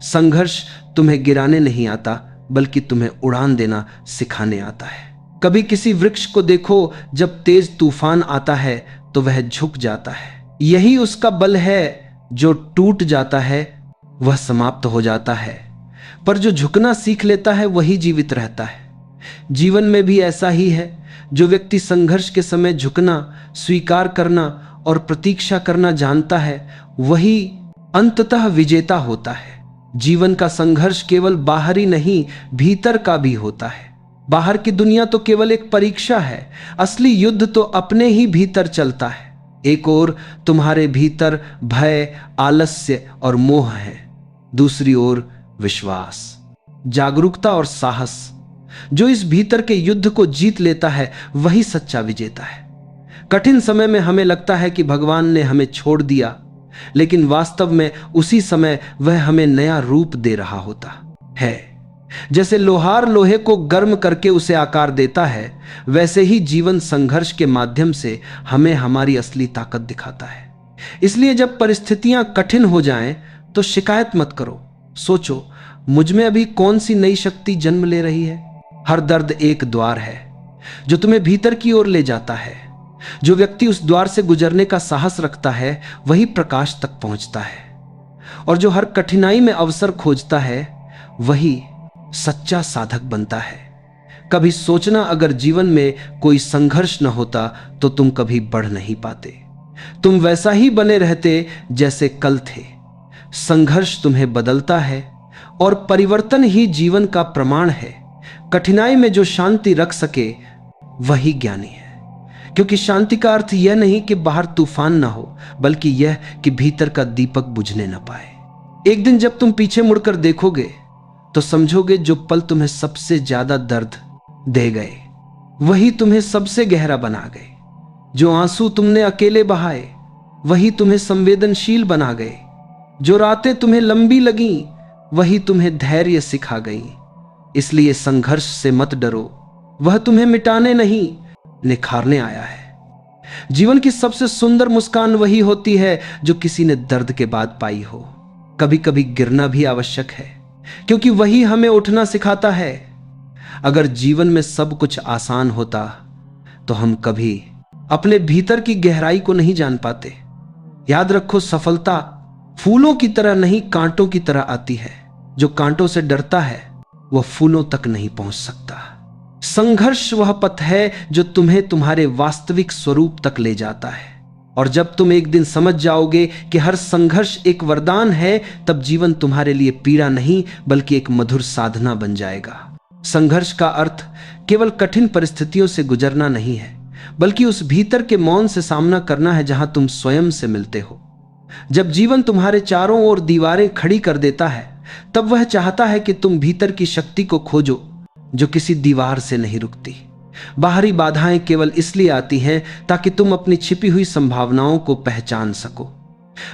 संघर्ष तुम्हें गिराने नहीं आता बल्कि तुम्हें उड़ान देना सिखाने आता है। कभी किसी वृक्ष को देखो, जब तेज तूफान आता है तो वह झुक जाता है। यही उसका बल है। जो टूट जाता है वह समाप्त हो जाता है, पर जो झुकना सीख लेता है वही जीवित रहता है। जीवन में भी ऐसा ही है। जो व्यक्ति संघर्ष के समय झुकना, स्वीकार करना और प्रतीक्षा करना जानता है वही अंततः विजेता होता है। जीवन का संघर्ष केवल बाहरी नहीं, भीतर का भी होता है। बाहर की दुनिया तो केवल एक परीक्षा है, असली युद्ध तो अपने ही भीतर चलता है। एक ओर तुम्हारे भीतर भय, आलस्य और मोह है, दूसरी ओर विश्वास। जागरूकता और साहस। जो इस भीतर के युद्ध को जीत लेता है वही सच्चा विजेता है। कठिन समय में हमें लगता है कि भगवान ने हमें छोड़ दिया, लेकिन वास्तव में उसी समय वह हमें नया रूप दे रहा होता है। जैसे लोहार लोहे को गर्म करके उसे आकार देता है, वैसे ही जीवन संघर्ष के माध्यम से हमें हमारी असली ताकत दिखाता है। इसलिए जब परिस्थितियां कठिन हो जाएं, तो शिकायत मत करो। सोचो, मुझ में अभी कौन सी नई शक्ति जन्म ले रही है। हर दर्द एक द्वार है जो तुम्हें भीतर की ओर ले जाता है। जो व्यक्ति उस द्वार से गुजरने का साहस रखता है वही प्रकाश तक पहुंचता है, और जो हर कठिनाई में अवसर खोजता है वही सच्चा साधक बनता है। कभी सोचना, अगर जीवन में कोई संघर्ष न होता तो तुम कभी बढ़ नहीं पाते। तुम वैसा ही बने रहते जैसे कल थे। संघर्ष तुम्हें बदलता है और परिवर्तन ही जीवन का प्रमाण है। कठिनाई में जो शांति रख सके वही ज्ञानी है, क्योंकि शांति का अर्थ यह नहीं कि बाहर तूफान ना हो, बल्कि यह कि भीतर का दीपक बुझने न पाए। एक दिन जब तुम पीछे मुड़कर देखोगे तो समझोगे जो पल तुम्हें सबसे ज्यादा दर्द दे गए वही तुम्हें सबसे गहरा बना गए। जो आंसू तुमने अकेले बहाए वही तुम्हें संवेदनशील बना गए। जो रातें तुम्हें लंबी लगीं वही तुम्हें धैर्य सिखा गई। इसलिए संघर्ष से मत डरो, वह तुम्हें मिटाने नहीं, निखारने आया है। जीवन की सबसे सुंदर मुस्कान वही होती है जो किसी ने दर्द के बाद पाई हो। कभी कभी गिरना भी आवश्यक है, क्योंकि वही हमें उठना सिखाता है। अगर जीवन में सब कुछ आसान होता तो हम कभी अपने भीतर की गहराई को नहीं जान पाते। याद रखो, सफलता फूलों की तरह नहीं, कांटों की तरह आती है। जो कांटों से डरता है वह फूलों तक नहीं पहुंच सकता। संघर्ष वह पथ है जो तुम्हें तुम्हारे वास्तविक स्वरूप तक ले जाता है। और जब तुम एक दिन समझ जाओगे कि हर संघर्ष एक वरदान है, तब जीवन तुम्हारे लिए पीड़ा नहीं बल्कि एक मधुर साधना बन जाएगा। संघर्ष का अर्थ केवल कठिन परिस्थितियों से गुजरना नहीं है, बल्कि उस भीतर के मौन से सामना करना है जहां तुम स्वयं से मिलते हो। जब जीवन तुम्हारे चारों ओर दीवारें खड़ी कर देता है, तब वह चाहता है कि तुम भीतर की शक्ति को खोजो जो किसी दीवार से नहीं रुकती। बाहरी बाधाएं केवल इसलिए आती हैं ताकि तुम अपनी छिपी हुई संभावनाओं को पहचान सको।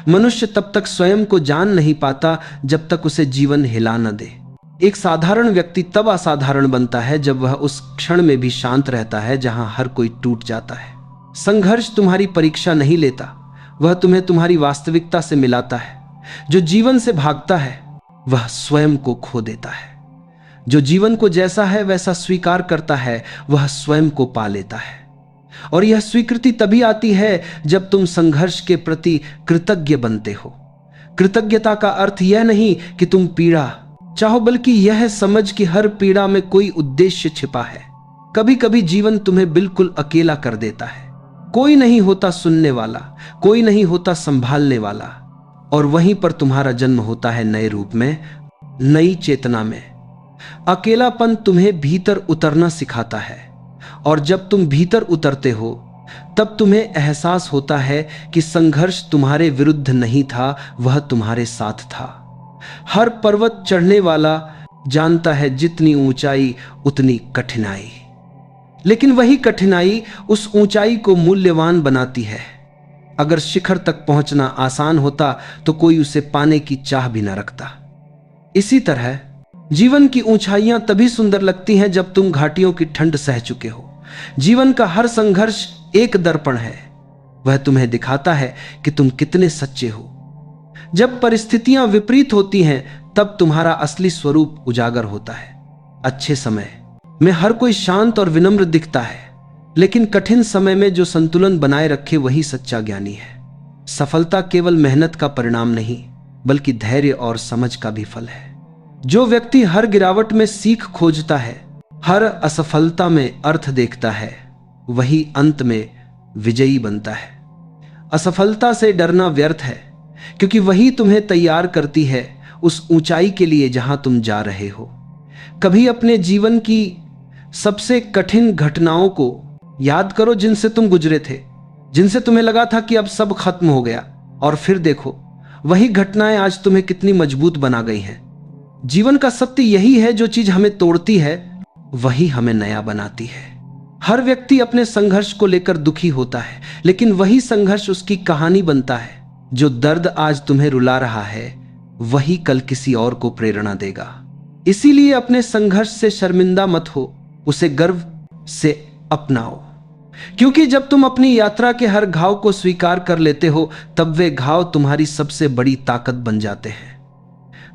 मनुष्य तब तक स्वयं को जान नहीं पाता जब तक उसे जीवन हिला न दे। एक साधारण व्यक्ति तब असाधारण बनता है जब वह उस क्षण में भी शांत रहता है जहां हर कोई टूट जाता है। संघर्ष तुम्हारी परीक्षा नहीं लेता, वह तुम्हें तुम्हारी वास्तविकता से मिलाता है। जो जीवन से भागता है वह स्वयं को खो देता है। जो जीवन को जैसा है वैसा स्वीकार करता है वह स्वयं को पा लेता है। और यह स्वीकृति तभी आती है जब तुम संघर्ष के प्रति कृतज्ञ बनते हो। कृतज्ञता का अर्थ यह नहीं कि तुम पीड़ा चाहो, बल्कि यह समझ कि हर पीड़ा में कोई उद्देश्य छिपा है। कभी कभी जीवन तुम्हें बिल्कुल अकेला कर देता है। कोई नहीं होता सुनने वाला, कोई नहीं होता संभालने वाला, और वहीं पर तुम्हारा जन्म होता है नए रूप में, नई चेतना में। अकेलापन तुम्हें भीतर उतरना सिखाता है, और जब तुम भीतर उतरते हो तब तुम्हें एहसास होता है कि संघर्ष तुम्हारे विरुद्ध नहीं था, वह तुम्हारे साथ था। हर पर्वत चढ़ने वाला जानता है जितनी ऊंचाई उतनी कठिनाई, लेकिन वही कठिनाई उस ऊंचाई को मूल्यवान बनाती है। अगर शिखर तक पहुंचना आसान होता तो कोई उसे पाने की चाह भी न रखता। इसी तरह जीवन की ऊंचाइयां तभी सुंदर लगती हैं जब तुम घाटियों की ठंड सह चुके हो। जीवन का हर संघर्ष एक दर्पण है, वह तुम्हें दिखाता है कि तुम कितने सच्चे हो। जब परिस्थितियां विपरीत होती हैं तब तुम्हारा असली स्वरूप उजागर होता है। अच्छे समय में हर कोई शांत और विनम्र दिखता है, लेकिन कठिन समय में जो संतुलन बनाए रखे वही सच्चा ज्ञानी है। सफलता केवल मेहनत का परिणाम नहीं, बल्कि धैर्य और समझ का भी फल है। जो व्यक्ति हर गिरावट में सीख खोजता है, हर असफलता में अर्थ देखता है, वही अंत में विजयी बनता है। असफलता से डरना व्यर्थ है, क्योंकि वही तुम्हें तैयार करती है उस ऊंचाई के लिए जहां तुम जा रहे हो। कभी अपने जीवन की सबसे कठिन घटनाओं को याद करो जिनसे तुम गुजरे थे, जिनसे तुम्हें लगा था कि अब सब खत्म हो गया, और फिर देखो वही घटनाएं आज तुम्हें कितनी मजबूत बना गई हैं। जीवन का सत्य यही है, जो चीज हमें तोड़ती है वही हमें नया बनाती है। हर व्यक्ति अपने संघर्ष को लेकर दुखी होता है, लेकिन वही संघर्ष उसकी कहानी बनता है। जो दर्द आज तुम्हें रुला रहा है वही कल किसी और को प्रेरणा देगा। इसीलिए अपने संघर्ष से शर्मिंदा मत हो, उसे गर्व से अपनाओ। क्योंकि जब तुम अपनी यात्रा के हर घाव को स्वीकार कर लेते हो, तब वे घाव तुम्हारी सबसे बड़ी ताकत बन जाते हैं।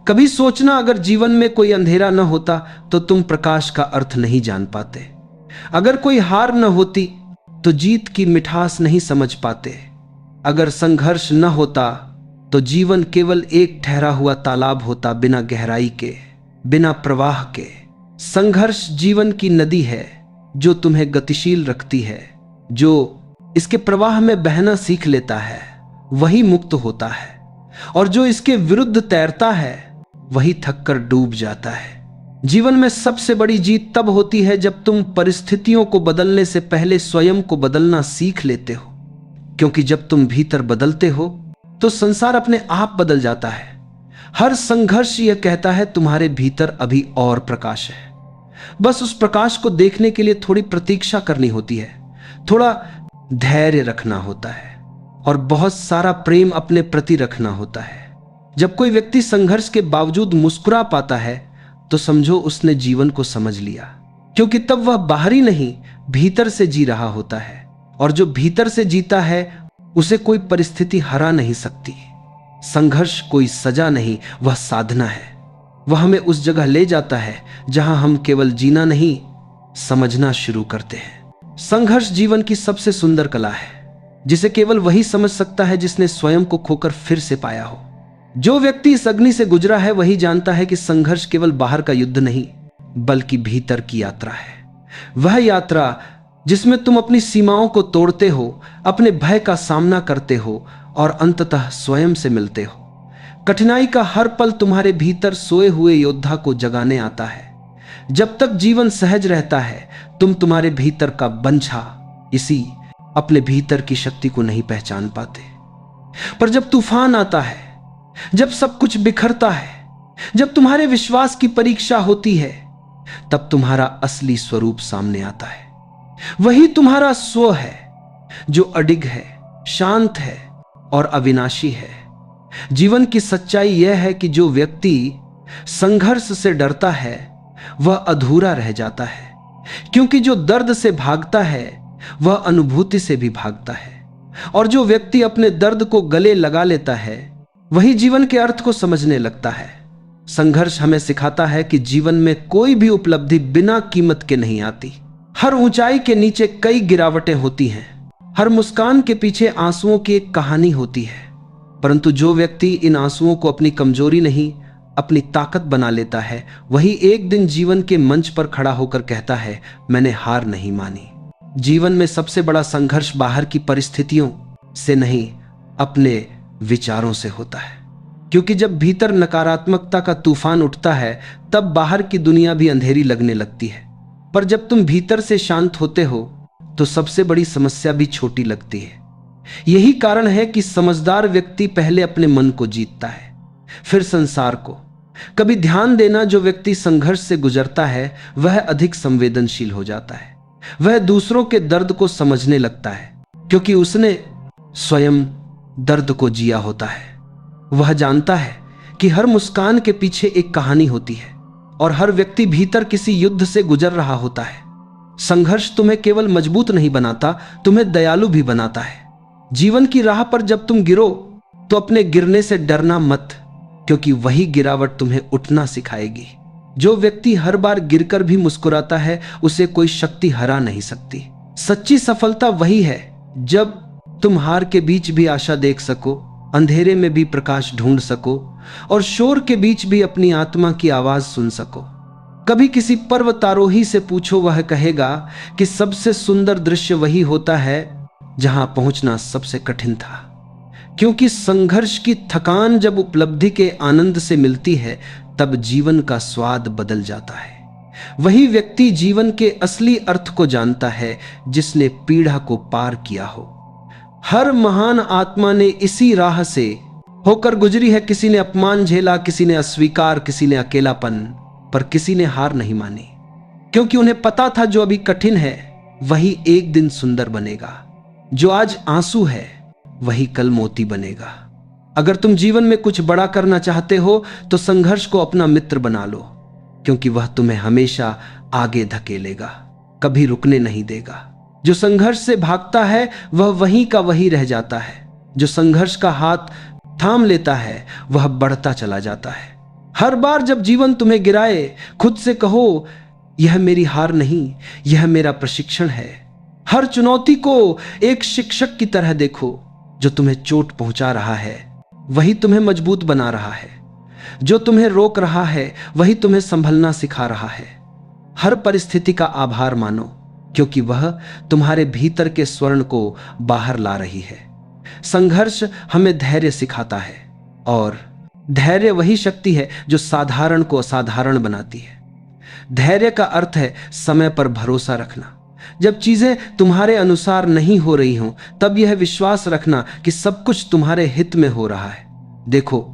कभी सोचना, अगर जीवन में कोई अंधेरा न होता तो तुम प्रकाश का अर्थ नहीं जान पाते। अगर कोई हार न होती तो जीत की मिठास नहीं समझ पाते। अगर संघर्ष न होता तो जीवन केवल एक ठहरा हुआ तालाब होता, बिना गहराई के, बिना प्रवाह के। संघर्ष जीवन की नदी है जो तुम्हें गतिशील रखती है। जो इसके प्रवाह में बहना सीख लेता है वही मुक्त होता है, और जो इसके विरुद्ध तैरता है वही थककर डूब जाता है। जीवन में सबसे बड़ी जीत तब होती है जब तुम परिस्थितियों को बदलने से पहले स्वयं को बदलना सीख लेते हो। क्योंकि जब तुम भीतर बदलते हो तो संसार अपने आप बदल जाता है। हर संघर्ष यह कहता है तुम्हारे भीतर अभी और प्रकाश है। बस उस प्रकाश को देखने के लिए थोड़ी प्रतीक्षा करनी होती है, थोड़ा धैर्य रखना होता है, और बहुत सारा प्रेम अपने प्रति रखना होता है। जब कोई व्यक्ति संघर्ष के बावजूद मुस्कुरा पाता है तो समझो उसने जीवन को समझ लिया, क्योंकि तब वह बाहरी नहीं भीतर से जी रहा होता है। और जो भीतर से जीता है उसे कोई परिस्थिति हरा नहीं सकती। संघर्ष कोई सजा नहीं, वह साधना है। वह हमें उस जगह ले जाता है जहां हम केवल जीना नहीं, समझना शुरू करते हैं। संघर्ष जीवन की सबसे सुंदर कला है, जिसे केवल वही समझ सकता है जिसने स्वयं को खोकर फिर से पाया हो। जो व्यक्ति इस अग्नि से गुजरा है वही जानता है कि संघर्ष केवल बाहर का युद्ध नहीं, बल्कि भीतर की यात्रा है। वह यात्रा जिसमें तुम अपनी सीमाओं को तोड़ते हो, अपने भय का सामना करते हो और अंततः स्वयं से मिलते हो। कठिनाई का हर पल तुम्हारे भीतर सोए हुए योद्धा को जगाने आता है। जब तक जीवन सहज रहता है तुम तुम्हारे भीतर का बंझा, इसी अपने भीतर की शक्ति को नहीं पहचान पाते। पर जब तूफान आता है, जब सब कुछ बिखरता है, जब तुम्हारे विश्वास की परीक्षा होती है, तब तुम्हारा असली स्वरूप सामने आता है। वही तुम्हारा स्व है जो अडिग है, शांत है और अविनाशी है। जीवन की सच्चाई यह है कि जो व्यक्ति संघर्ष से डरता है वह अधूरा रह जाता है, क्योंकि जो दर्द से भागता है वह अनुभूति से भी भागता है। और जो व्यक्ति अपने दर्द को गले लगा लेता है वही जीवन के अर्थ को समझने लगता है। संघर्ष हमें सिखाता है कि जीवन में कोई भी उपलब्धि बिना कीमत के नहीं आती। हर ऊंचाई के नीचे कई गिरावटें होती हैं। हर मुस्कान के पीछे आंसुओं की एक कहानी होती है। परंतु जो व्यक्ति इन आंसुओं को अपनी कमजोरी नहीं, अपनी ताकत बना लेता है, वही एक दिन जीवन के मंच पर खड़ा होकर कहता है, मैंने हार नहीं मानी। जीवन में सबसे बड़ा संघर्ष बाहर की परिस्थितियों से नहीं, अपने विचारों से होता है। क्योंकि जब भीतर नकारात्मकता का तूफान उठता है तब बाहर की दुनिया भी अंधेरी लगने लगती है। पर जब तुम भीतर से शांत होते हो तो सबसे बड़ी समस्या भी छोटी लगती है। यही कारण है कि समझदार व्यक्ति पहले अपने मन को जीतता है, फिर संसार को। कभी ध्यान देना, जो व्यक्ति संघर्ष से गुजरता है वह अधिक संवेदनशील हो जाता है। वह दूसरों के दर्द को समझने लगता है, क्योंकि उसने स्वयं दर्द को जिया होता है। वह जानता है कि हर मुस्कान के पीछे एक कहानी होती है और हर व्यक्ति भीतर किसी युद्ध से गुजर रहा होता है। संघर्ष तुम्हें केवल मजबूत नहीं बनाता, तुम्हें दयालु भी बनाता है। जीवन की राह पर जब तुम गिरो तो अपने गिरने से डरना मत, क्योंकि वही गिरावट तुम्हें उठना सिखाएगी। जो व्यक्ति हर बार गिरकर भी मुस्कुराता है उसे कोई शक्ति हरा नहीं सकती। सच्ची सफलता वही है जब तुम हार के बीच भी आशा देख सको, अंधेरे में भी प्रकाश ढूंढ सको और शोर के बीच भी अपनी आत्मा की आवाज सुन सको। कभी किसी पर्वतारोही से पूछो, वह कहेगा कि सबसे सुंदर दृश्य वही होता है जहां पहुंचना सबसे कठिन था। क्योंकि संघर्ष की थकान जब उपलब्धि के आनंद से मिलती है तब जीवन का स्वाद बदल जाता है। वही व्यक्ति जीवन के असली अर्थ को जानता है जिसने पीड़ा को पार किया हो। हर महान आत्मा ने इसी राह से होकर गुजरी है। किसी ने अपमान झेला, किसी ने अस्वीकार, किसी ने अकेलापन, पर किसी ने हार नहीं मानी, क्योंकि उन्हें पता था जो अभी कठिन है वही एक दिन सुंदर बनेगा। जो आज आंसू है वही कल मोती बनेगा। अगर तुम जीवन में कुछ बड़ा करना चाहते हो तो संघर्ष को अपना मित्र बना लो, क्योंकि वह तुम्हें हमेशा आगे धकेलेगा, कभी रुकने नहीं देगा। जो संघर्ष से भागता है वह वहीं का वहीं रह जाता है। जो संघर्ष का हाथ थाम लेता है वह बढ़ता चला जाता है। हर बार जब जीवन तुम्हें गिराए, खुद से कहो, यह मेरी हार नहीं, यह मेरा प्रशिक्षण है। हर चुनौती को एक शिक्षक की तरह देखो। जो तुम्हें चोट पहुंचा रहा है वही तुम्हें मजबूत बना रहा है। जो तुम्हें रोक रहा है वही तुम्हें संभलना सिखा रहा है। हर परिस्थिति का आभार मानो, क्योंकि वह तुम्हारे भीतर के स्वर्ण को बाहर ला रही है। संघर्ष हमें धैर्य सिखाता है, और धैर्य वही शक्ति है जो साधारण को असाधारण बनाती है। धैर्य का अर्थ है समय पर भरोसा रखना। जब चीजें तुम्हारे अनुसार नहीं हो रही हों, तब यह विश्वास रखना कि सब कुछ तुम्हारे हित में हो रहा है। देखो,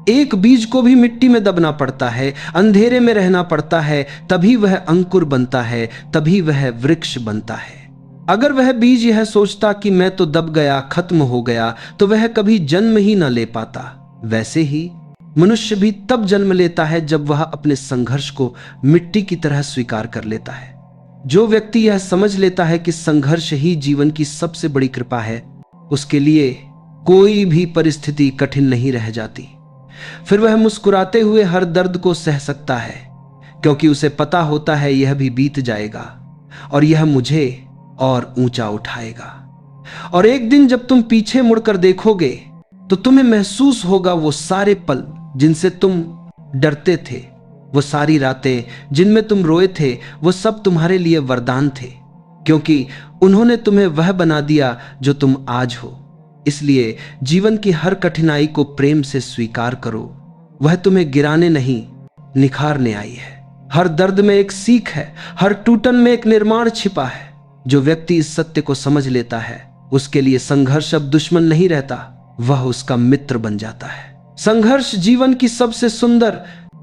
एक बीज को भी मिट्टी में दबना पड़ता है, अंधेरे में रहना पड़ता है, तभी वह अंकुर बनता है, तभी वह वृक्ष बनता है। अगर वह बीज यह सोचता कि मैं तो दब गया, खत्म हो गया, तो वह कभी जन्म ही न ले पाता। वैसे ही मनुष्य भी तब जन्म लेता है जब वह अपने संघर्ष को मिट्टी की तरह स्वीकार कर लेता है। जो व्यक्ति यह समझ लेता है कि संघर्ष ही जीवन की सबसे बड़ी कृपा है, उसके लिए कोई भी परिस्थिति कठिन नहीं रह जाती। फिर वह मुस्कुराते हुए हर दर्द को सह सकता है, क्योंकि उसे पता होता है यह भी बीत जाएगा और यह मुझे और ऊंचा उठाएगा। और एक दिन जब तुम पीछे मुड़कर देखोगे तो तुम्हें महसूस होगा वो सारे पल जिनसे तुम डरते थे, वो सारी रातें जिनमें तुम रोए थे, वो सब तुम्हारे लिए वरदान थे, क्योंकि उन्होंने तुम्हें वह बना दिया जो तुम आज हो। इसलिए जीवन की हर कठिनाई को प्रेम से स्वीकार करो। वह तुम्हें गिराने नहीं, निखारने आई है। हर दर्द में एक सीख है, हर टूटन में एक निर्माण छिपा है। जो व्यक्ति इस सत्य को समझ लेता है, उसके लिए संघर्ष अब दुश्मन नहीं रहता, वह उसका मित्र बन जाता है। संघर्ष जीवन की सबसे सुंदर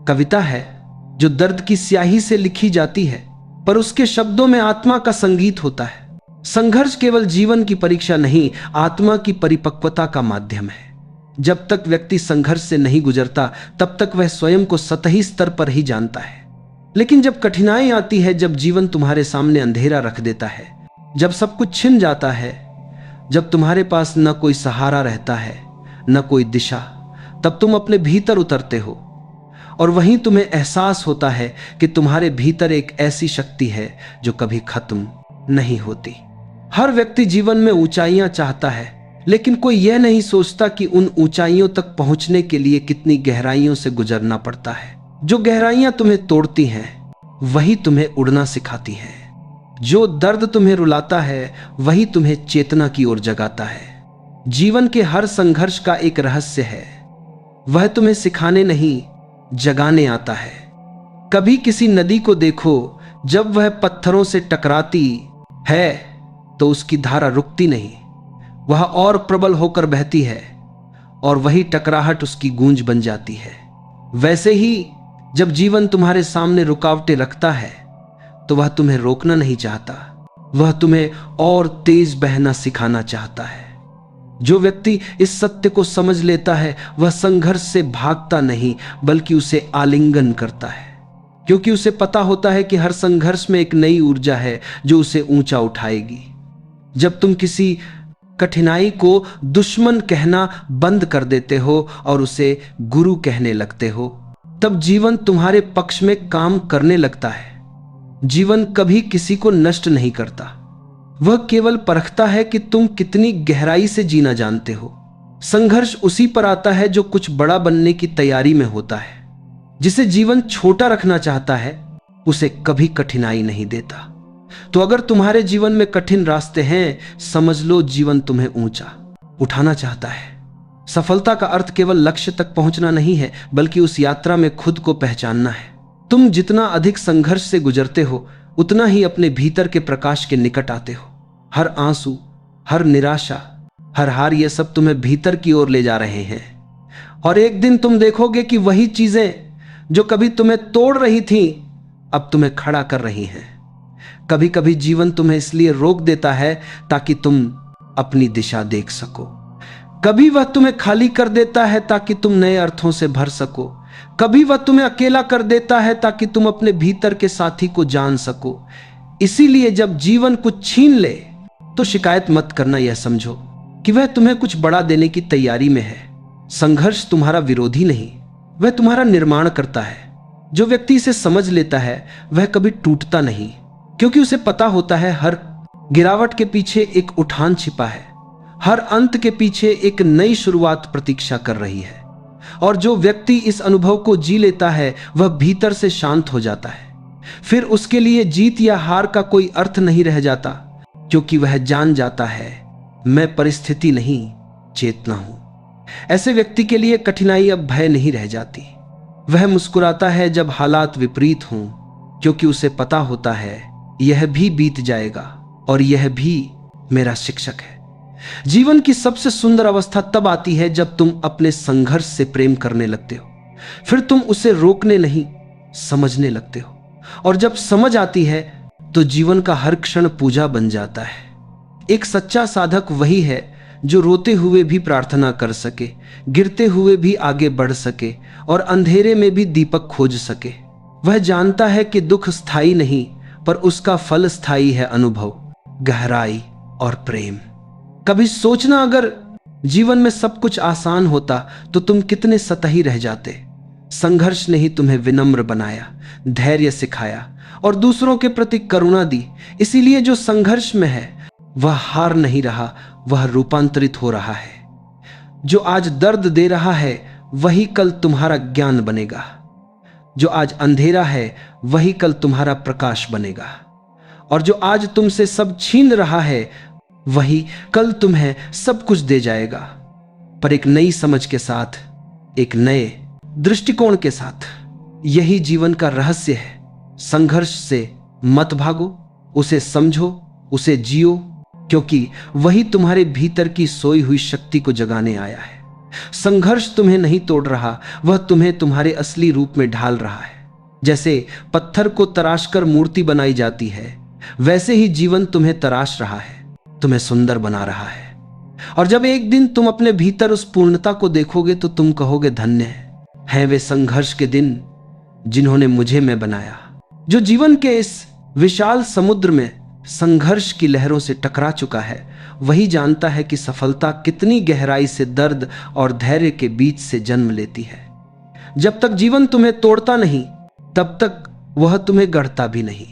कविता है, जो दर्द की स्याही से लिखी जाती है, पर उसके शब्दों में आत्मा का संगीत होता है। संघर्ष केवल जीवन की परीक्षा नहीं, आत्मा की परिपक्वता का माध्यम है। जब तक व्यक्ति संघर्ष से नहीं गुजरता, तब तक वह स्वयं को सतही स्तर पर ही जानता है। लेकिन जब कठिनाई आती है, जब जीवन तुम्हारे सामने अंधेरा रख देता है, जब सब कुछ छिन जाता है, जब तुम्हारे पास न कोई सहारा रहता है, न कोई दिशा, तब तुम अपने भीतर उतरते हो, और वहीं तुम्हें एहसास होता है कि तुम्हारे भीतर एक ऐसी शक्ति है जो कभी खत्म नहीं होती। हर व्यक्ति जीवन में ऊंचाइयां चाहता है, लेकिन कोई यह नहीं सोचता कि उन ऊंचाइयों तक पहुंचने के लिए कितनी गहराइयों से गुजरना पड़ता है। जो गहराइयां तुम्हें तोड़ती हैं, वही तुम्हें उड़ना सिखाती हैं। जो दर्द तुम्हें रुलाता है, वही तुम्हें चेतना की ओर जगाता है। जीवन के हर संघर्ष का एक रहस्य है, वह तुम्हें सिखाने नहीं, जगाने आता है। कभी किसी नदी को देखो, जब वह पत्थरों से टकराती है तो उसकी धारा रुकती नहीं, वह और प्रबल होकर बहती है, और वही टकराहट उसकी गूंज बन जाती है। वैसे ही जब जीवन तुम्हारे सामने रुकावटें रखता है, तो वह तुम्हें रोकना नहीं चाहता, वह तुम्हें और तेज बहना सिखाना चाहता है। जो व्यक्ति इस सत्य को समझ लेता है, वह संघर्ष से भागता नहीं, बल्कि उसे आलिंगन करता है, क्योंकि उसे पता होता है कि हर संघर्ष में एक नई ऊर्जा है जो उसे ऊंचा उठाएगी। जब तुम किसी कठिनाई को दुश्मन कहना बंद कर देते हो और उसे गुरु कहने लगते हो, तब जीवन तुम्हारे पक्ष में काम करने लगता है। जीवन कभी किसी को नष्ट नहीं करता, वह केवल परखता है कि तुम कितनी गहराई से जीना जानते हो। संघर्ष उसी पर आता है जो कुछ बड़ा बनने की तैयारी में होता है। जिसे जीवन छोटा रखना चाहता है, उसे कभी कठिनाई नहीं देता। तो अगर तुम्हारे जीवन में कठिन रास्ते हैं, समझ लो जीवन तुम्हें ऊंचा उठाना चाहता है। सफलता का अर्थ केवल लक्ष्य तक पहुंचना नहीं है, बल्कि उस यात्रा में खुद को पहचानना है। तुम जितना अधिक संघर्ष से गुजरते हो, उतना ही अपने भीतर के प्रकाश के निकट आते हो। हर आंसू, हर निराशा, हर हार, ये सब तुम्हें भीतर की ओर ले जा रहे हैं। और एक दिन तुम देखोगे कि वही चीजें जो कभी तुम्हें तोड़ रही थीं अब तुम्हें खड़ा कर रही हैं। कभी कभी जीवन तुम्हें इसलिए रोक देता है ताकि तुम अपनी दिशा देख सको। कभी वह तुम्हें खाली कर देता है ताकि तुम नए अर्थों से भर सको। कभी वह तुम्हें अकेला कर देता है ताकि तुम अपने भीतर के साथी को जान सको। इसीलिए जब जीवन कुछ छीन ले तो शिकायत मत करना, यह समझो कि वह तुम्हें कुछ बड़ा देने की तैयारी में है। संघर्ष तुम्हारा विरोधी नहीं, वह तुम्हारा निर्माण करता है। जो व्यक्ति इसे समझ लेता है वह कभी टूटता नहीं, क्योंकि उसे पता होता है हर गिरावट के पीछे एक उठान छिपा है, हर अंत के पीछे एक नई शुरुआत प्रतीक्षा कर रही है। और जो व्यक्ति इस अनुभव को जी लेता है वह भीतर से शांत हो जाता है। फिर उसके लिए जीत या हार का कोई अर्थ नहीं रह जाता, क्योंकि वह जान जाता है मैं परिस्थिति नहीं चेतना हूं। ऐसे व्यक्ति के लिए कठिनाई अब भय नहीं रह जाती। वह मुस्कुराता है जब हालात विपरीत हों, क्योंकि उसे पता होता है यह भी बीत जाएगा और यह भी मेरा शिक्षक है। जीवन की सबसे सुंदर अवस्था तब आती है जब तुम अपने संघर्ष से प्रेम करने लगते हो। फिर तुम उसे रोकने नहीं, समझने लगते हो। और जब समझ आती है तो जीवन का हर क्षण पूजा बन जाता है। एक सच्चा साधक वही है जो रोते हुए भी प्रार्थना कर सके, गिरते हुए भी आगे बढ़ सके और अंधेरे में भी दीपक खोज सके। वह जानता है कि दुख स्थायी नहीं, पर उसका फल स्थायी है अनुभव, गहराई और प्रेम। कभी सोचना, अगर जीवन में सब कुछ आसान होता तो तुम कितने सतही रह जाते। संघर्ष ने ही तुम्हें विनम्र बनाया, धैर्य सिखाया और दूसरों के प्रति करुणा दी। इसीलिए जो संघर्ष में है वह हार नहीं रहा, वह रूपांतरित हो रहा है। जो आज दर्द दे रहा है वही कल तुम्हारा ज्ञान बनेगा। जो आज अंधेरा है वही कल तुम्हारा प्रकाश बनेगा। और जो आज तुमसे सब छीन रहा है वही कल तुम्हें सब कुछ दे जाएगा, पर एक नई समझ के साथ, एक नए दृष्टिकोण के साथ। यही जीवन का रहस्य है। संघर्ष से मत भागो, उसे समझो, उसे जियो, क्योंकि वही तुम्हारे भीतर की सोई हुई शक्ति को जगाने आया है। संघर्ष तुम्हें नहीं तोड़ रहा, वह तुम्हें तुम्हारे असली रूप में ढाल रहा है। जैसे पत्थर को तराशकर मूर्ति बनाई जाती है, वैसे ही जीवन तुम्हें तराश रहा है, तुम्हें सुंदर बना रहा है। और जब एक दिन तुम अपने भीतर उस पूर्णता को देखोगे तो तुम कहोगे धन्य है वे संघर्ष के दिन जिन्होंने मुझे मैं बनाया। जो जीवन के इस विशाल समुद्र में संघर्ष की लहरों से टकरा चुका है वही जानता है कि सफलता कितनी गहराई से दर्द और धैर्य के बीच से जन्म लेती है। जब तक जीवन तुम्हें तोड़ता नहीं तब तक वह तुम्हें गढ़ता भी नहीं।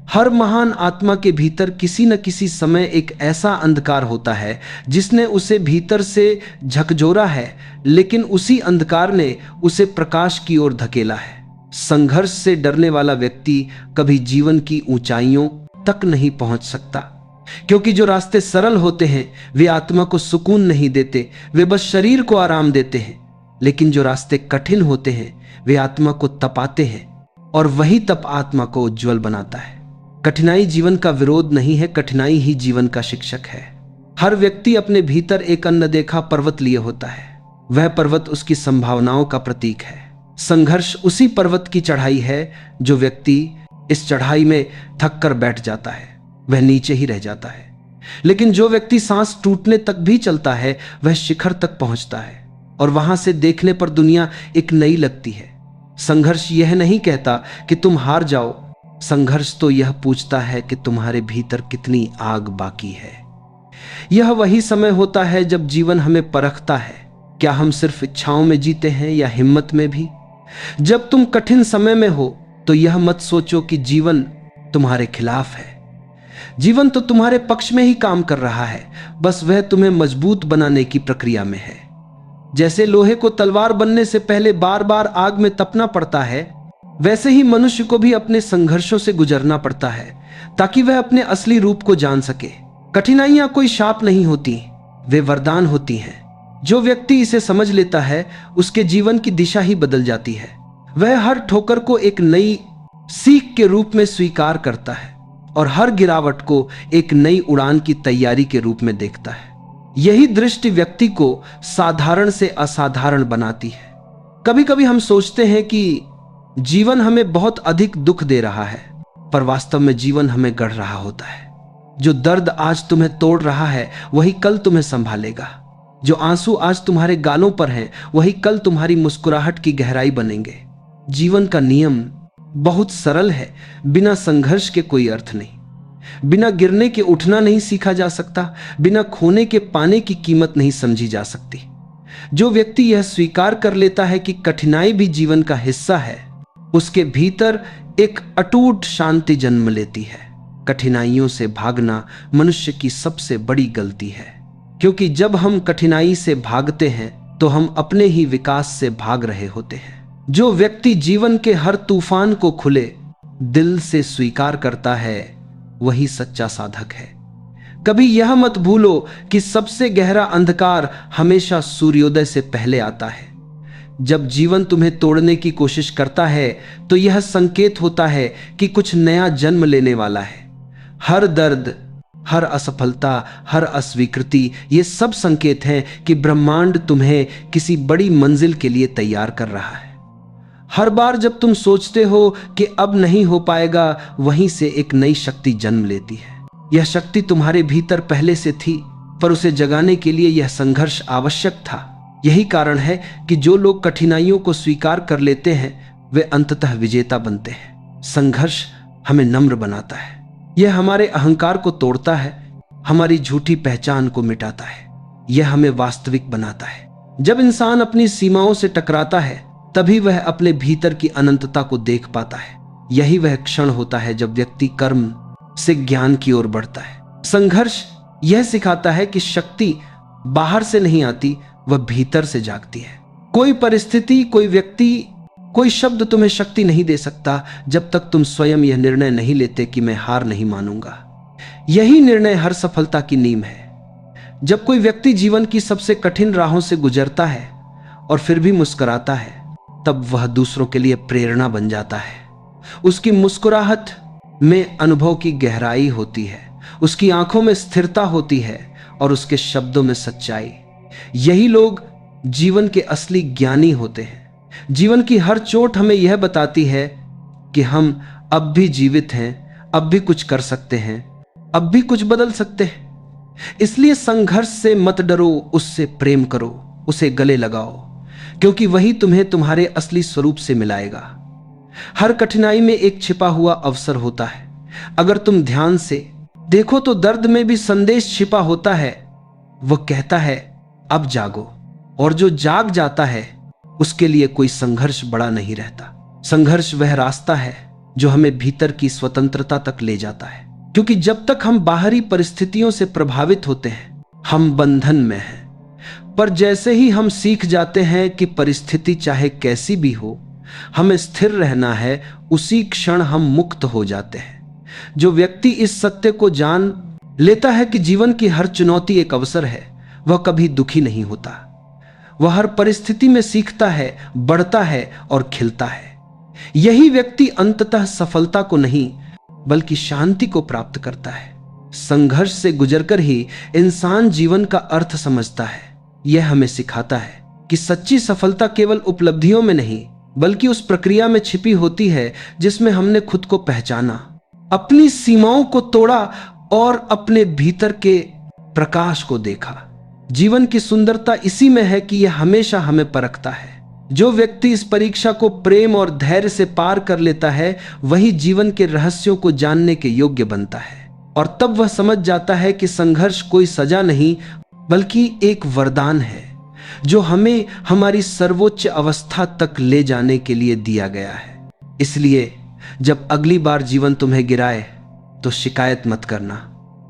हर महान आत्मा के भीतर किसी न किसी समय एक ऐसा अंधकार होता है जिसने उसे भीतर से झकझोरा है, लेकिन उसी अंधकार ने उसे प्रकाश की ओर धकेला है। संघर्ष से डरने वाला व्यक्ति कभी जीवन की ऊंचाइयों तक नहीं पहुंच सकता, क्योंकि जो रास्ते सरल होते हैं वे आत्मा को सुकून नहीं देते, वे बस शरीर को आराम देते हैं। लेकिन जो रास्ते कठिन होते हैं वे आत्मा को तपाते हैं, और वही तप आत्मा को उज्जवल बनाता है। कठिनाई जीवन का विरोध नहीं है, कठिनाई ही जीवन का शिक्षक है। हर व्यक्ति अपने भीतर एक अनदेखा पर्वत लिए होता है। वह पर्वत उसकी संभावनाओं का प्रतीक है। संघर्ष उसी पर्वत की चढ़ाई है। जो व्यक्ति इस चढ़ाई में थक कर बैठ जाता है वह नीचे ही रह जाता है, लेकिन जो व्यक्ति सांस टूटने तक भी चलता है वह शिखर तक पहुंचता है, और वहां से देखने पर दुनिया एक नई लगती है। संघर्ष यह नहीं कहता कि तुम हार जाओ, संघर्ष तो यह पूछता है कि तुम्हारे भीतर कितनी आग बाकी है। यह वही समय होता है जब जीवन हमें परखता है, क्या हम सिर्फ इच्छाओं में जीते हैं या हिम्मत में भी। जब तुम कठिन समय में हो तो यह मत सोचो कि जीवन तुम्हारे खिलाफ है। जीवन तो तुम्हारे पक्ष में ही काम कर रहा है, बस वह तुम्हें मजबूत बनाने की प्रक्रिया में है। जैसे लोहे को तलवार बनने से पहले बार बार आग में तपना पड़ता है, वैसे ही मनुष्य को भी अपने संघर्षों से गुजरना पड़ता है ताकि वह अपने असली रूप को जान सके। कठिनाइयां कोई शाप नहीं होती, वे वरदान होती हैं। जो व्यक्ति इसे समझ लेता है उसके जीवन की दिशा ही बदल जाती है। वह हर ठोकर को एक नई सीख के रूप में स्वीकार करता है और हर गिरावट को एक नई उड़ान की तैयारी के रूप में देखता है। यही दृष्टि व्यक्ति को साधारण से असाधारण बनाती है। कभी कभी हम सोचते हैं कि जीवन हमें बहुत अधिक दुख दे रहा है, पर वास्तव में जीवन हमें गढ़ रहा होता है। जो दर्द आज तुम्हें तोड़ रहा है वही कल तुम्हें संभालेगा। जो आंसू आज तुम्हारे गालों पर हैं वही कल तुम्हारी मुस्कुराहट की गहराई बनेंगे। जीवन का नियम बहुत सरल है, बिना संघर्ष के कोई अर्थ नहीं। बिना गिरने के उठना नहीं सीखा जा सकता, बिना खोने के पाने की कीमत नहीं समझी जा सकती। जो व्यक्ति यह स्वीकार कर लेता है कि कठिनाई भी जीवन का हिस्सा है, उसके भीतर एक अटूट शांति जन्म लेती है। कठिनाइयों से भागना मनुष्य की सबसे बड़ी गलती है, क्योंकि जब हम कठिनाई से भागते हैं तो हम अपने ही विकास से भाग रहे होते हैं। जो व्यक्ति जीवन के हर तूफान को खुले दिल से स्वीकार करता है वही सच्चा साधक है। कभी यह मत भूलो कि सबसे गहरा अंधकार हमेशा सूर्योदय से पहले आता है। जब जीवन तुम्हें तोड़ने की कोशिश करता है तो यह संकेत होता है कि कुछ नया जन्म लेने वाला है। हर दर्द, हर असफलता, हर अस्वीकृति, ये सब संकेत हैं कि ब्रह्मांड तुम्हें किसी बड़ी मंजिल के लिए तैयार कर रहा है। हर बार जब तुम सोचते हो कि अब नहीं हो पाएगा, वहीं से एक नई शक्ति जन्म लेती है। यह शक्ति तुम्हारे भीतर पहले से थी, पर उसे जगाने के लिए यह संघर्ष आवश्यक था। यही कारण है कि जो लोग कठिनाइयों को स्वीकार कर लेते हैं वे अंततः विजेता बनते हैं। संघर्ष हमें नम्र बनाता है, यह हमारे अहंकार को तोड़ता है, हमारी झूठी पहचान को मिटाता है, यह हमें वास्तविक बनाता है। जब इंसान अपनी सीमाओं से टकराता है तभी वह अपने भीतर की अनंतता को देख पाता है। यही वह क्षण होता है जब व्यक्ति कर्म से ज्ञान की ओर बढ़ता है। संघर्ष यह सिखाता है कि शक्ति बाहर से नहीं आती, वह भीतर से जागती है। कोई परिस्थिति, कोई व्यक्ति, कोई शब्द तुम्हें शक्ति नहीं दे सकता जब तक तुम स्वयं यह निर्णय नहीं लेते कि मैं हार नहीं मानूंगा। यही निर्णय हर सफलता की नींव है। जब कोई व्यक्ति जीवन की सबसे कठिन राहों से गुजरता है और फिर भी मुस्कुराता है, तब वह दूसरों के लिए प्रेरणा बन जाता है। उसकी मुस्कुराहट में अनुभव की गहराई होती है, उसकी आंखों में स्थिरता होती है और उसके शब्दों में सच्चाई। यही लोग जीवन के असली ज्ञानी होते हैं। जीवन की हर चोट हमें यह बताती है कि हम अब भी जीवित हैं, अब भी कुछ कर सकते हैं, अब भी कुछ बदल सकते हैं। इसलिए संघर्ष से मत डरो, उससे प्रेम करो, उसे गले लगाओ, क्योंकि वही तुम्हें तुम्हारे असली स्वरूप से मिलाएगा। हर कठिनाई में एक छिपा हुआ अवसर होता है। अगर तुम ध्यान से देखो तो दर्द में भी संदेश छिपा होता है। वह कहता है अब जागो, और जो जाग जाता है उसके लिए कोई संघर्ष बड़ा नहीं रहता। संघर्ष वह रास्ता है जो हमें भीतर की स्वतंत्रता तक ले जाता है, क्योंकि जब तक हम बाहरी परिस्थितियों से प्रभावित होते हैं हम बंधन में हैं। पर जैसे ही हम सीख जाते हैं कि परिस्थिति चाहे कैसी भी हो हमें स्थिर रहना है, उसी क्षण हम मुक्त हो जाते हैं। जो व्यक्ति इस सत्य को जान लेता है कि जीवन की हर चुनौती एक अवसर है, वह कभी दुखी नहीं होता। वह हर परिस्थिति में सीखता है, बढ़ता है और खिलता है। यही व्यक्ति अंततः सफलता को नहीं बल्कि शांति को प्राप्त करता है। संघर्ष से गुजरकर ही इंसान जीवन का अर्थ समझता है। यह हमें सिखाता है कि सच्ची सफलता केवल उपलब्धियों में नहीं बल्कि उस प्रक्रिया में छिपी होती है जिसमें हमने खुद को पहचाना, अपनी सीमाओं को तोड़ा और अपने भीतर के प्रकाश को देखा। जीवन की सुंदरता इसी में है कि यह हमेशा हमें परखता है। जो व्यक्ति इस परीक्षा को प्रेम और धैर्य से पार कर लेता है वही जीवन के रहस्यों को जानने के योग्य बनता है, और तब वह समझ जाता है कि संघर्ष कोई सजा नहीं बल्कि एक वरदान है जो हमें हमारी सर्वोच्च अवस्था तक ले जाने के लिए दिया गया है। इसलिए जब अगली बार जीवन तुम्हें गिराए तो शिकायत मत करना।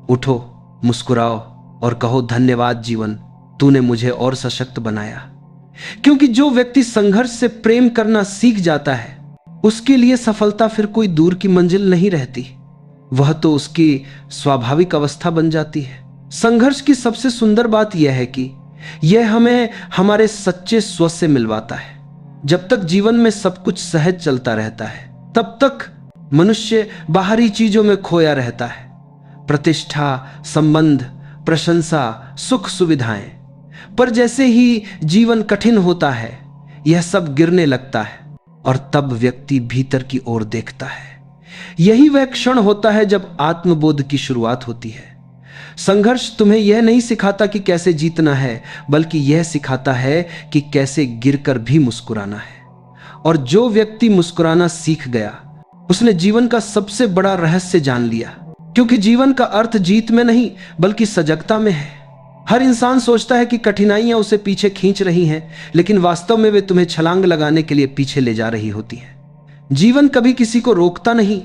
उठो, मुस्कुराओ और कहो धन्यवाद जीवन, तूने मुझे और सशक्त बनाया। क्योंकि जो व्यक्ति संघर्ष से प्रेम करना सीख जाता है उसके लिए सफलता फिर कोई दूर की मंजिल नहीं रहती, वह तो उसकी स्वाभाविक अवस्था बन जाती है। संघर्ष की सबसे सुंदर बात यह है कि यह हमें हमारे सच्चे स्व से मिलवाता है। जब तक जीवन में सब कुछ सहज चलता रहता है तब तक मनुष्य बाहरी चीजों में खोया रहता है। प्रतिष्ठा, संबंध, प्रशंसा, सुख सुविधाएं। पर जैसे ही जीवन कठिन होता है, यह सब गिरने लगता है और तब व्यक्ति भीतर की ओर देखता है। यही वह क्षण होता है जब आत्मबोध की शुरुआत होती है। संघर्ष तुम्हें यह नहीं सिखाता कि कैसे जीतना है, बल्कि यह सिखाता है कि कैसे गिरकर भी मुस्कुराना है। और जो व्यक्ति मुस्कुराना सीख गया, उसने जीवन का सबसे बड़ा रहस्य जान लिया, क्योंकि जीवन का अर्थ जीत में नहीं बल्कि सजगता में है। हर इंसान सोचता है कि कठिनाइयां उसे पीछे खींच रही हैं, लेकिन वास्तव में वे तुम्हें छलांग लगाने के लिए पीछे ले जा रही होती हैं। जीवन कभी किसी को रोकता नहीं,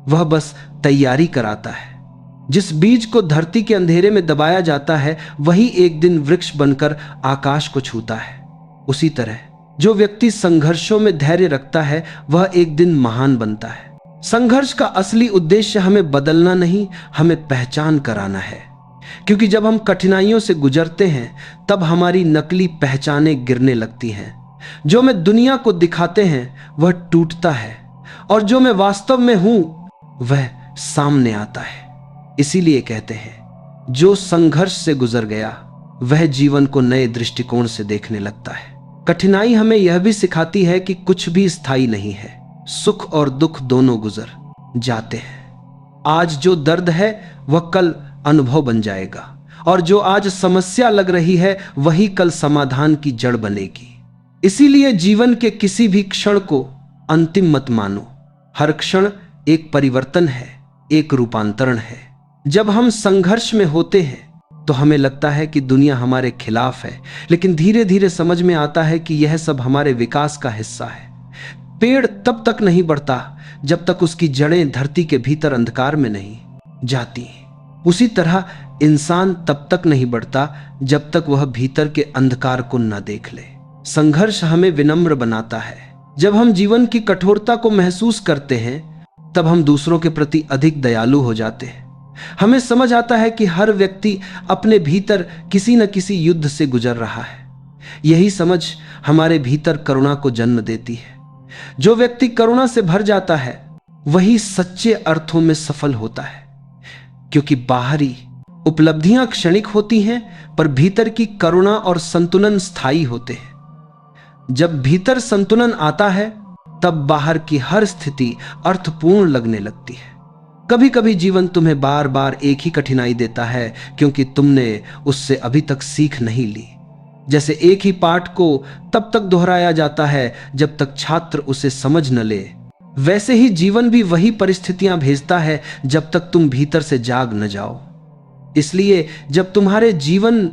वह बस तैयारी कराता है। जिस बीज को धरती के अंधेरे में दबाया जाता है, वही एक दिन वृक्ष बनकर आकाश को छूता है। उसी तरह जो व्यक्ति संघर्षों में धैर्य रखता है, वह एक दिन महान बनता है। संघर्ष का असली उद्देश्य हमें बदलना नहीं, हमें पहचान कराना है। क्योंकि जब हम कठिनाइयों से गुजरते हैं, तब हमारी नकली पहचानें गिरने लगती हैं। जो मैं दुनिया को दिखाते हैं वह टूटता है, और जो मैं वास्तव में हूं वह सामने आता है। इसीलिए कहते हैं, जो संघर्ष से गुजर गया वह जीवन को नए दृष्टिकोण से देखने लगता है। कठिनाई हमें यह भी सिखाती है कि कुछ भी स्थायी नहीं है। सुख और दुख दोनों गुजर जाते हैं। आज जो दर्द है वह कल अनुभव बन जाएगा, और जो आज समस्या लग रही है वही कल समाधान की जड़ बनेगी। इसीलिए जीवन के किसी भी क्षण को अंतिम मत मानो। हर क्षण एक परिवर्तन है, एक रूपांतरण है। जब हम संघर्ष में होते हैं तो हमें लगता है कि दुनिया हमारे खिलाफ है, लेकिन धीरे धीरे समझ में आता है कि यह सब हमारे विकास का हिस्सा है। पेड़ तब तक नहीं बढ़ता जब तक उसकी जड़ें धरती के भीतर अंधकार में नहीं जाती। उसी तरह इंसान तब तक नहीं बढ़ता जब तक वह भीतर के अंधकार को न देख ले। संघर्ष हमें विनम्र बनाता है। जब हम जीवन की कठोरता को महसूस करते हैं, तब हम दूसरों के प्रति अधिक दयालु हो जाते हैं। हमें समझ आता है कि हर व्यक्ति अपने भीतर किसी न किसी युद्ध से गुजर रहा है। यही समझ हमारे भीतर करुणा को जन्म देती है। जो व्यक्ति करुणा से भर जाता है वही सच्चे अर्थों में सफल होता है, क्योंकि बाहरी उपलब्धियां क्षणिक होती हैं, पर भीतर की करुणा और संतुलन स्थायी होते हैं। जब भीतर संतुलन आता है, तब बाहर की हर स्थिति अर्थपूर्ण लगने लगती है। कभी कभी जीवन तुम्हें बार बार एक ही कठिनाई देता है, क्योंकि तुमने उससे अभी तक सीख नहीं ली। जैसे एक ही पाठ को तब तक दोहराया जाता है जब तक छात्र उसे समझ न ले, वैसे ही जीवन भी वही परिस्थितियां भेजता है जब तक तुम भीतर से जाग न जाओ। इसलिए जब तुम्हारे जीवन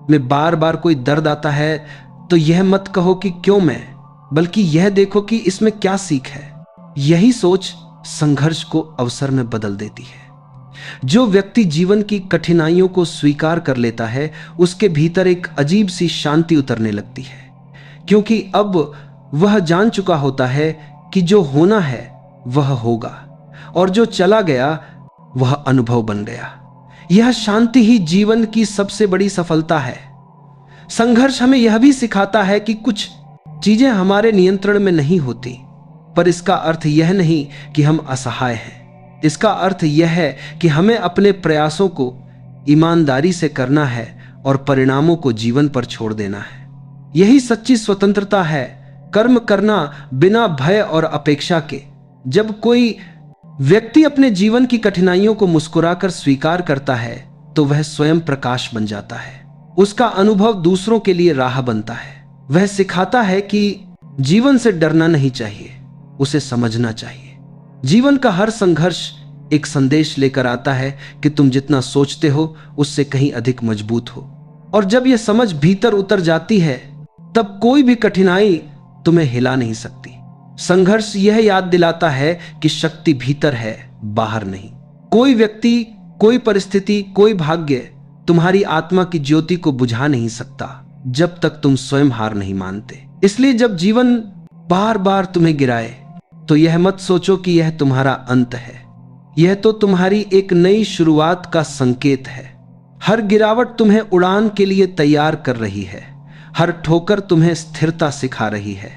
में बार बार कोई दर्द आता है, तो यह मत कहो कि क्यों मैं, बल्कि यह देखो कि इसमें क्या सीख है। यही सोच संघर्ष को अवसर में बदल देती है। जो व्यक्ति जीवन की कठिनाइयों को स्वीकार कर लेता है, उसके भीतर एक अजीब सी शांति उतरने लगती है, क्योंकि अब वह जान चुका होता है कि जो होना है वह होगा, और जो चला गया वह अनुभव बन गया। यह शांति ही जीवन की सबसे बड़ी सफलता है। संघर्ष हमें यह भी सिखाता है कि कुछ चीजें हमारे नियंत्रण में नहीं होती, पर इसका अर्थ यह नहीं कि हम असहाय हैं। इसका अर्थ यह है कि हमें अपने प्रयासों को ईमानदारी से करना है और परिणामों को जीवन पर छोड़ देना है। यही सच्ची स्वतंत्रता है, कर्म करना बिना भय और अपेक्षा के। जब कोई व्यक्ति अपने जीवन की कठिनाइयों को मुस्कुराकर स्वीकार करता है, तो वह स्वयं प्रकाश बन जाता है। उसका अनुभव दूसरों के लिए राह बनता है। वह सिखाता है कि जीवन से डरना नहीं चाहिए, उसे समझना चाहिए। जीवन का हर संघर्ष एक संदेश लेकर आता है कि तुम जितना सोचते हो उससे कहीं अधिक मजबूत हो। और जब यह समझ भीतर उतर जाती है, तब कोई भी कठिनाई तुम्हें हिला नहीं सकती। संघर्ष यह याद दिलाता है कि शक्ति भीतर है, बाहर नहीं। कोई व्यक्ति, कोई परिस्थिति, कोई भाग्य तुम्हारी आत्मा की ज्योति को बुझा नहीं सकता जब तक तुम स्वयं हार नहीं मानते। इसलिए जब जीवन बार बार तुम्हें गिराए, तो यह मत सोचो कि यह तुम्हारा अंत है। यह तो तुम्हारी एक नई शुरुआत का संकेत है। हर गिरावट तुम्हें उड़ान के लिए तैयार कर रही है। हर ठोकर तुम्हें स्थिरता सिखा रही है।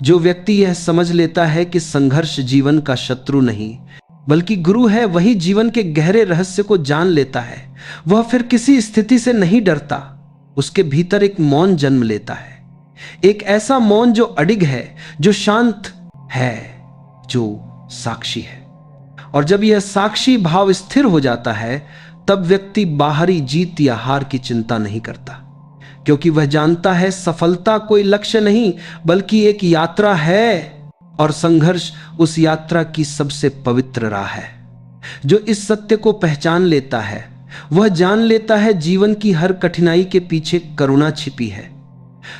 जो व्यक्ति यह समझ लेता है कि संघर्ष जीवन का शत्रु नहीं बल्कि गुरु है वही जीवन के गहरे रहस्य को जान लेता है। वह फिर किसी स्थिति से नहीं डरता। उसके भीतर एक मौन जन्म लेता है, एक ऐसा मौन जो अडिग है, जो शांत है, जो साक्षी है। और जब यह साक्षी भाव स्थिर हो जाता है, तब व्यक्ति बाहरी जीत या हार की चिंता नहीं करता, क्योंकि वह जानता है सफलता कोई लक्ष्य नहीं बल्कि एक यात्रा है, और संघर्ष उस यात्रा की सबसे पवित्र राह है। जो इस सत्य को पहचान लेता है, वह जान लेता है जीवन की हर कठिनाई के पीछे करुणा छिपी है।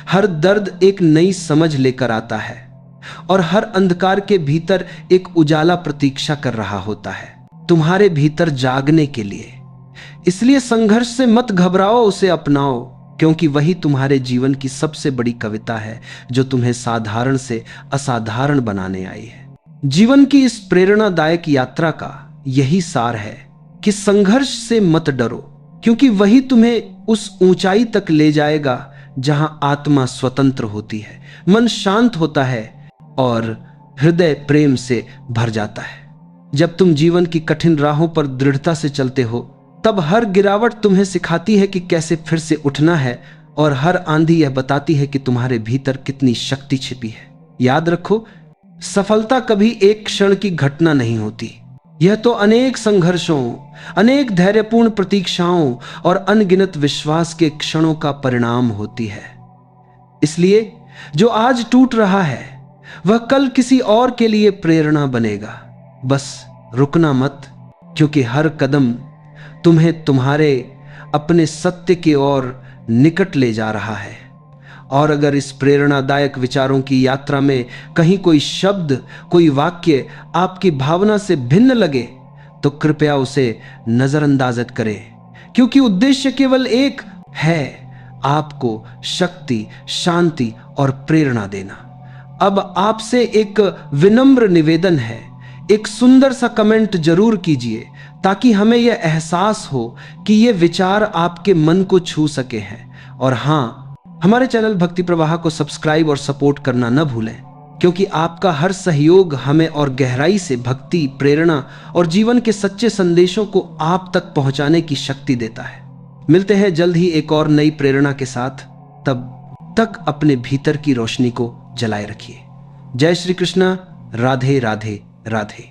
हर दर्द एक नई समझ लेकर आता है, और हर अंधकार के भीतर एक उजाला प्रतीक्षा कर रहा होता है, तुम्हारे भीतर जागने के लिए। इसलिए संघर्ष से मत घबराओ, उसे अपनाओ, क्योंकि वही तुम्हारे जीवन की सबसे बड़ी कविता है, जो तुम्हें साधारण से असाधारण बनाने आई है। जीवन की इस प्रेरणादायक यात्रा का यही सार है कि संघर्ष से मत डरो, क्योंकि वही तुम्हें उस ऊंचाई तक ले जाएगा जहां आत्मा स्वतंत्र होती है, मन शांत होता है और हृदय प्रेम से भर जाता है। जब तुम जीवन की कठिन राहों पर दृढ़ता से चलते हो, तब हर गिरावट तुम्हें सिखाती है कि कैसे फिर से उठना है, और हर आंधी यह बताती है कि तुम्हारे भीतर कितनी शक्ति छिपी है। याद रखो, सफलता कभी एक क्षण की घटना नहीं होती। यह तो अनेक संघर्षों, अनेक धैर्यपूर्ण प्रतीक्षाओं और अनगिनत विश्वास के क्षणों का परिणाम होती है। इसलिए जो आज टूट रहा है, वह कल किसी और के लिए प्रेरणा बनेगा। बस रुकना मत, क्योंकि हर कदम तुम्हें तुम्हारे अपने सत्य की ओर निकट ले जा रहा है। और अगर इस प्रेरणादायक विचारों की यात्रा में कहीं कोई शब्द, कोई वाक्य आपकी भावना से भिन्न लगे, तो कृपया उसे नजरअंदाज करें, क्योंकि उद्देश्य केवल एक है, आपको शक्ति, शांति और प्रेरणा देना। अब आपसे एक विनम्र निवेदन है, एक सुंदर सा कमेंट जरूर कीजिए, ताकि हमें यह एहसास हो कि ये विचार आपके मन को छू सके हैं। और हाँ, हमारे चैनल भक्ति प्रवाह को सब्सक्राइब और सपोर्ट करना न भूलें, क्योंकि आपका हर सहयोग हमें और गहराई से भक्ति, प्रेरणा और जीवन के सच्चे संदेशों को आप तक पहुंचाने की शक्ति देता है। मिलते हैं जल्द ही एक और नई प्रेरणा के साथ। तब तक अपने भीतर की रोशनी को जलाए रखिए। जय श्री कृष्णा। राधे राधे राधे।